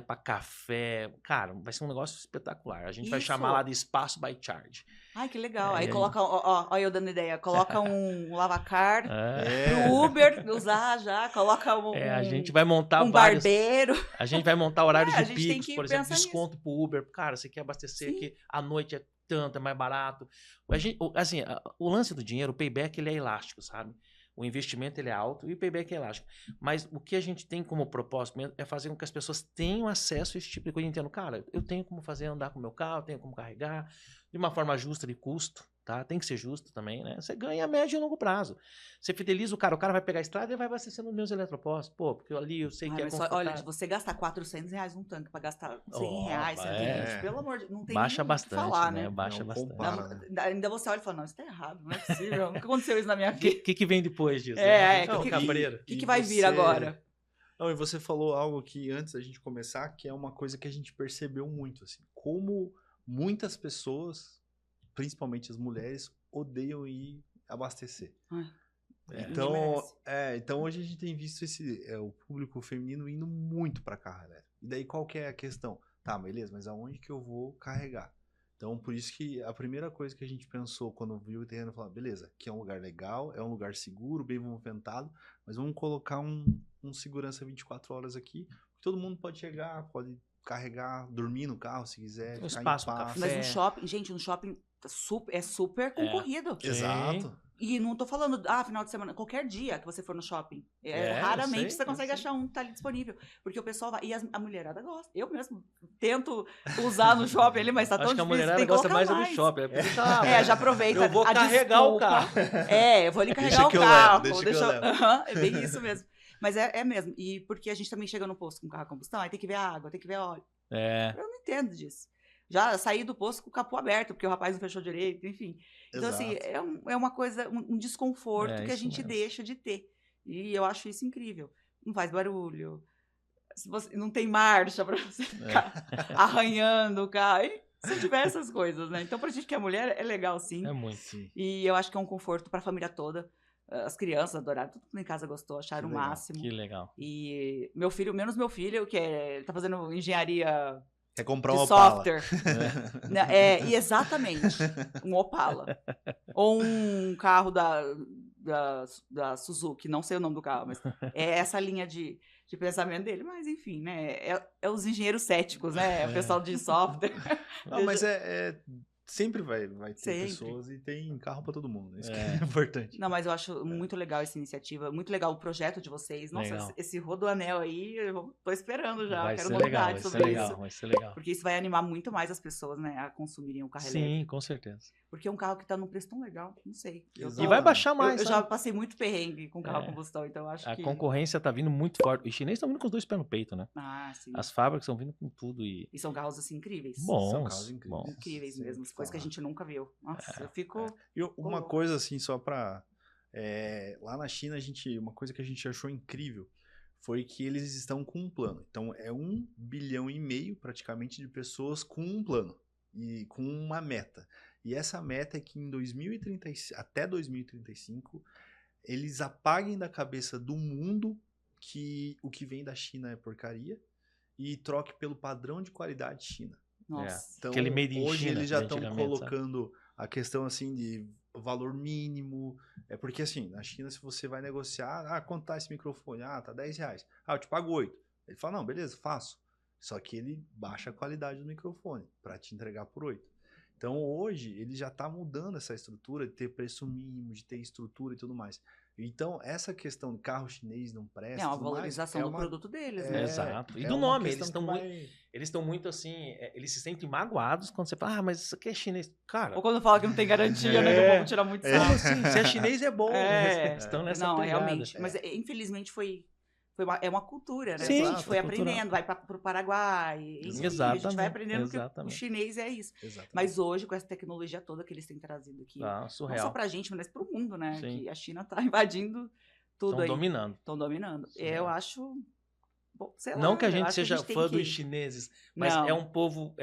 para café. Cara, vai ser um negócio espetacular. A gente vai chamar lá de Espaço by Charge. Ai, que legal. Aí coloca, ó, eu dando ideia, coloca um lavacar pro Uber usar já, coloca a gente vai montar barbeiro. A gente vai montar horários de picos, por exemplo, desconto nisso. pro Uber. Cara, você quer abastecer aqui à noite tanto, é mais barato. Assim, o lance do dinheiro, o payback, ele é elástico, sabe? O investimento, ele é alto e o payback é elástico. Mas o que a gente tem como propósito mesmo é fazer com que as pessoas tenham acesso a esse tipo de coisa. Eu entendo, cara, eu tenho como fazer andar com o meu carro, tenho como carregar, de uma forma justa de custo, tá? Tem que ser justo também, né? Você ganha a médio e longo prazo. Você fideliza o cara vai pegar a estrada e vai abastecer nos meus eletropostos. Pô, porque ali eu sei que é confortável. Olha, você gastar R$400 num tanque pra gastar R$100, pelo amor de Deus, não tem baixa nem bastante, falar, né? Baixa bastante. Ainda você olha e fala, não, isso tá errado, não é possível. Nunca aconteceu isso na minha vida. O que vem depois disso? O que vai vir agora? Não, e você falou algo que antes da gente começar, que é uma coisa que a gente percebeu muito, assim, como muitas pessoas, principalmente as mulheres, odeiam ir abastecer. Então hoje a gente tem visto o público feminino indo muito para carro elétrico. E daí qual que é a questão? Tá, beleza, mas aonde que eu vou carregar? Então por isso que a primeira coisa que a gente pensou quando viu o terreno, falou, beleza, aqui é um lugar legal, é um lugar seguro, bem movimentado, mas vamos colocar um segurança 24 horas aqui, todo mundo pode chegar, pode carregar, dormir no carro se quiser, um espaço para café. Mas no shopping, gente, no shopping é super concorrido. Exato. E não tô falando, final de semana, qualquer dia que você for no shopping. Raramente você consegue achar um que tá ali disponível. Porque o pessoal vai. E a mulherada gosta. Eu mesmo tento usar no shopping ali, mas tá tão difícil. Acho que a mulherada gosta mais do shopping. Já aproveita. Eu vou carregar o carro. Eu vou ali carregar o carro. Deixa é bem isso mesmo. Mas é mesmo. E porque a gente também chega no posto com carro a combustão, aí tem que ver a água, tem que ver óleo. Eu não entendo disso. Já saí do posto com o capô aberto, porque o rapaz não fechou direito, enfim. Então, assim, é uma coisa, um desconforto que a gente deixa de ter. E eu acho isso incrível. Não faz barulho. Se você, não tem marcha para você ficar arranhando o carro. São diversas coisas, né? Então, pra gente que é mulher, é legal, sim. É muito, sim. E eu acho que é um conforto pra família toda. As crianças adoraram, todo mundo em casa gostou, acharam o máximo. Que legal. E meu filho, menos meu filho, ele tá fazendo engenharia Quer comprar de uma Opala. software. E exatamente, um Opala. Ou um carro da Suzuki, não sei o nome do carro, mas é essa linha de pensamento dele. Mas, enfim, né? É os engenheiros céticos, né? O pessoal de software. Não, mas sempre vai ter Sempre. pessoas e tem carro pra todo mundo. Isso que é importante. Não, mas eu acho muito legal essa iniciativa, muito legal o projeto de vocês. Nossa, Legal. esse Rodoanel aí, eu tô esperando já, Vai quero ser legal, novidades vai ser sobre legal, isso. vai ser legal. Porque isso vai animar muito mais as pessoas, né, a consumirem o carro elétrico. Sim, com certeza. Porque é um carro que tá num preço tão legal, não sei. E vai baixar mais, Eu já sabe? passei muito perrengue com carro a combustão, então eu acho A que... concorrência tá vindo muito forte. Os chineses estão vindo com os 2 pés no peito, né? Ah, sim. As fábricas estão vindo com tudo e E são carros, assim, incríveis. São bons, carros incríveis. bons. Incríveis Sim, mesmo, coisa que a gente nunca viu. Nossa, eu fico... E uma coisa assim, só pra... lá na China, uma coisa que a gente achou incrível foi que eles estão com um plano. Então, é 1,5 bilhão praticamente de pessoas com um plano e com uma meta. E essa meta é que até 2035, eles apaguem da cabeça do mundo que o que vem da China é porcaria e troque pelo padrão de qualidade China. Nossa. Então, Aquele made in hoje China, eles já de estão antigamente, colocando a questão assim de valor mínimo. É porque assim, na China, se você vai negociar, quanto tá esse microfone? Tá R$10. Eu te pago 8. Ele fala, não, beleza, faço. Só que ele baixa a qualidade do microfone para te entregar por 8. Então hoje ele já tá mudando essa estrutura de ter preço mínimo, de ter estrutura e tudo mais. Então, essa questão de carro chinês não presta. É uma valorização do produto deles, né? Exato. E é do uma nome, questão eles estão muito assim, eles se sentem magoados quando você fala, mas isso aqui é chinês. Cara, Ou quando fala que não tem garantia, né? Que o povo tira muito sarro. como assim? Se é chinês é bom. É. Estão nessa Não, pegada. realmente. Mas infelizmente é uma cultura, né? Sim, a gente foi cultural. aprendendo, vai pro Paraguai, enfim, a gente Exatamente, vai aprendendo que o exatamente. chinês é isso. Exatamente. Mas hoje, com essa tecnologia toda que eles têm trazido aqui, não Surreal. só pra gente, mas pro mundo, né? Sim. Que a China tá invadindo tudo Estão aí. dominando. Estão dominando. Surreal. Eu acho... Bom, sei lá, Não que a eu gente acho seja tem fã que- dos chineses, mas Não. é um povo,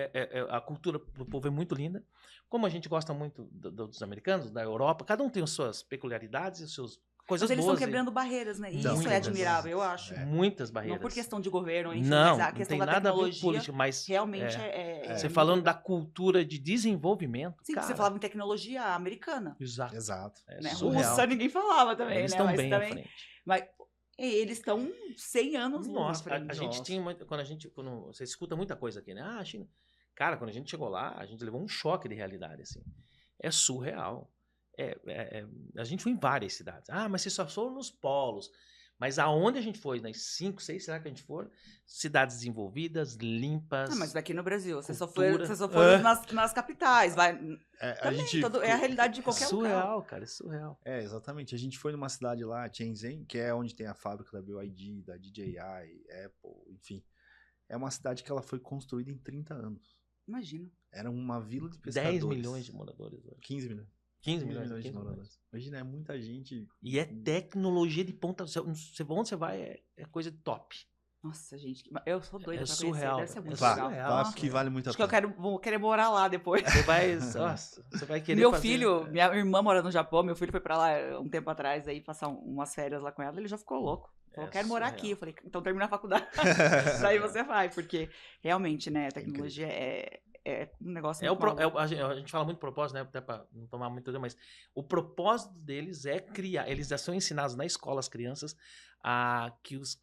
a cultura do povo é muito linda. Como a gente gosta muito dos americanos, da Europa, cada um tem as suas peculiaridades e as suas coisas Mas eles boas. estão quebrando barreiras, né? E Então, isso é muitas admirável, eu barreiras. acho. Muitas barreiras. Não por questão de governo, enfim, Não, mas a não questão tem da nada a ver com tecnologia política, mas realmente você é falando muito da legal. cultura de desenvolvimento, Sim, cara, você falava em tecnologia americana. exato, Exato. é Né? surreal. Russa ninguém falava também, Eles né? estão Mas bem à também, frente. mas eles estão 100 anos luz na Nossa, frente. a gente Nossa. tinha muito, quando você escuta muita coisa aqui, né? A China. Cara, quando a gente chegou lá, a gente levou um choque de realidade, assim. É surreal. A gente foi em várias cidades. Mas vocês só foram nos polos. Mas aonde a gente foi, nas 5, 6, será que a gente for? Cidades desenvolvidas, limpas. Mas aqui no Brasil, você só cultura. foi nas capitais. Vai, A também, gente é a realidade de qualquer local. surreal, cara, é surreal. Exatamente. A gente foi numa cidade lá, Shenzhen, que é onde tem a fábrica da BYD, da DJI, Apple, enfim. É uma cidade que ela foi construída em 30 anos. Imagina. Era uma vila de pescadores. 10 milhões de moradores hoje. 15 milhões. 15 15 milhões, milhões de 15 milhões. moradores. Imagina, é muita gente. E é tecnologia de ponta. Onde você vai, é coisa de top. Nossa, gente, eu sou doida É pra surreal, conhecer. Deve ser muito é legal. surreal. Vá, Nossa, que vale muito a acho que pena. vou querer morar lá depois. Você vai querer Meu fazer... filho, minha irmã mora no Japão, meu filho foi pra lá um tempo atrás aí passar umas férias lá com ela, ele já ficou louco. Falou, quero morar surreal. aqui. Eu falei, então termina a faculdade. Daí você vai, porque realmente, né, a tecnologia é um negócio muito maluco. A gente fala muito propósito, né? Até pra não tomar muito tempo, mas o propósito deles é criar. Eles já são ensinados na escola, as crianças, que os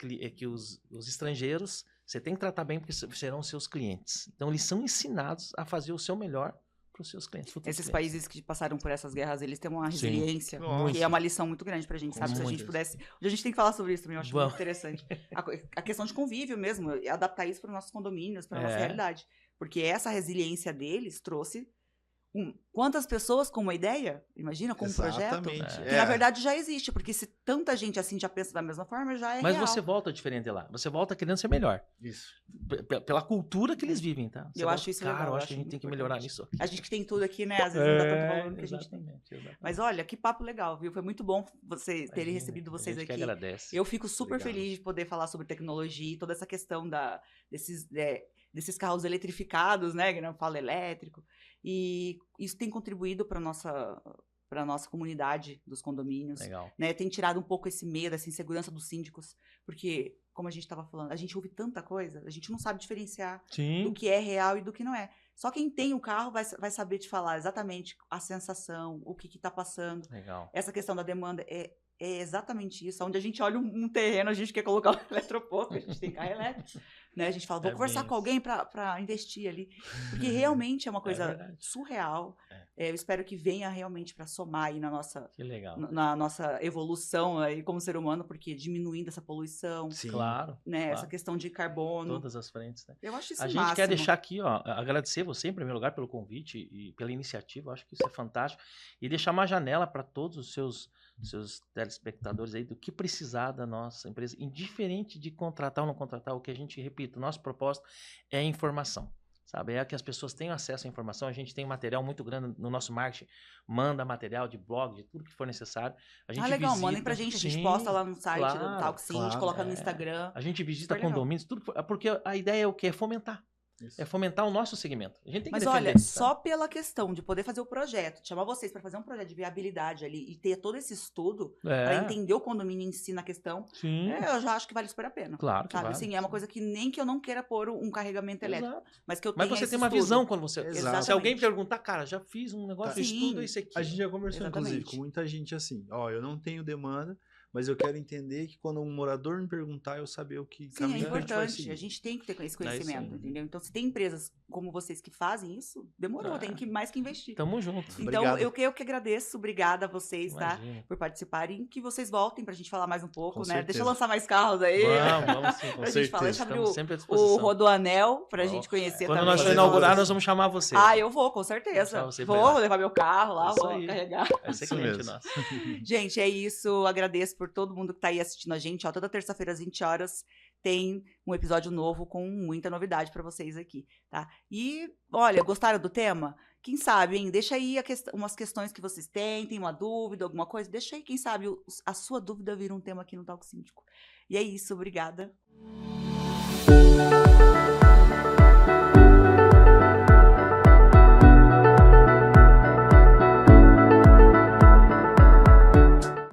estrangeiros, você tem que tratar bem porque serão seus clientes. Então, eles são ensinados a fazer o seu melhor para os seus clientes. Esses países que passaram por essas guerras, eles têm uma resiliência, Nossa. que é uma lição muito grande pra gente, sabe? Se a gente Muito. pudesse... A gente tem que falar sobre isso também, eu acho Vamos. muito interessante. A questão de convívio mesmo, adaptar isso para os nossos condomínios, para nossa É. realidade. Porque essa resiliência deles trouxe quantas pessoas com uma ideia, imagina, com um projeto, Exatamente. que na verdade já existe, porque se tanta gente assim já pensa da mesma forma, já é Mas real. você volta diferente lá. Você volta querendo ser melhor. Isso. Pela cultura que eles vivem, tá? Você Eu volta, acho isso cara, legal, eu eu acho que a acho gente tem que muito melhorar importante. nisso aqui. A gente que tem tudo aqui, né? Às vezes não dá tanto valor no que a gente tem. Exatamente. Mas olha, que papo legal, viu? Foi muito bom terem Imagina, recebido vocês a gente aqui. que agradece. Eu fico super Obrigado. feliz de poder falar sobre tecnologia e toda essa questão desses carros eletrificados, né? Que não fala elétrico. E isso tem contribuído para a nossa comunidade dos condomínios. Legal. Né? Tem tirado um pouco esse medo, essa insegurança dos síndicos. Porque como a gente estava falando, a gente ouve tanta coisa, a gente não sabe diferenciar do Sim. que é real e do que não é. Só quem tem o carro vai saber te falar exatamente a sensação, o que está passando. Legal. Essa questão da demanda é exatamente isso. Onde a gente olha um terreno, a gente quer colocar um eletroposto, a gente tem carro elétrico. Né? A gente fala, vou conversar com alguém para investir ali. Porque realmente é uma coisa surreal. Eu espero que venha realmente para somar aí na nossa evolução aí como ser humano, porque diminuindo essa poluição. Sim, claro, né? claro. Essa questão de carbono. Todas as frentes, né? Eu acho isso A gente máximo. quer deixar aqui, ó, agradecer você em primeiro lugar pelo convite e pela iniciativa. Eu acho que isso é fantástico. E deixar uma janela para todos os seus telespectadores aí do que precisar da nossa empresa, indiferente de contratar ou não contratar. O que a gente, repito, o nosso propósito é informação, sabe? É que as pessoas tenham acesso à informação. A gente tem material muito grande no nosso marketing, manda material de blog, de tudo que for necessário. A gente legal, visita, mandem pra gente, a gente posta lá no site do Talk Sim, a gente coloca no Instagram. A gente visita condomínios, tudo, porque a ideia é o quê? É fomentar. Isso. É fomentar o nosso segmento. A gente tem que Mas olha, só pela questão de poder fazer o projeto, chamar vocês para fazer um projeto de viabilidade ali e ter todo esse estudo para entender o condomínio em si na questão, eu já acho que vale super a pena. Claro que sabe? Vale. Assim, é uma coisa que nem que eu não queira pôr um carregamento elétrico, mas que eu tenha você tem uma visão quando você... Exatamente. Se alguém perguntar, cara, já fiz um negócio, estudo esse aqui. A gente já conversou, inclusive, com muita gente assim, eu não tenho demanda, mas eu quero entender que quando um morador me perguntar, eu saber o que caminho é importante. A gente tem que ter esse conhecimento, entendeu? Então, se tem empresas como vocês que fazem isso, demorou, tem mais que investir. Tamo junto. Então, eu que agradeço, obrigada a vocês, por participarem, que vocês voltem pra gente falar mais um pouco, né? Deixa eu lançar mais carros aí. Vamos sim, com certeza. Falar, deixa eu abrir o Rodoanel pra gente conhecer Quando também. Quando nós inaugurar, nós vamos chamar você. Eu vou, com certeza. Vou levar meu carro lá, vou carregar. Vai ser cliente nosso. Gente, é isso. Agradeço por todo mundo que tá aí assistindo a gente. Toda terça-feira às 20 horas tem um episódio novo com muita novidade pra vocês aqui, tá? E, olha, gostaram do tema? Quem sabe, hein? Deixa aí umas questões que vocês têm, tem uma dúvida, alguma coisa? Deixa aí, quem sabe, a sua dúvida vira um tema aqui no Talk Síndico. E é isso, obrigada.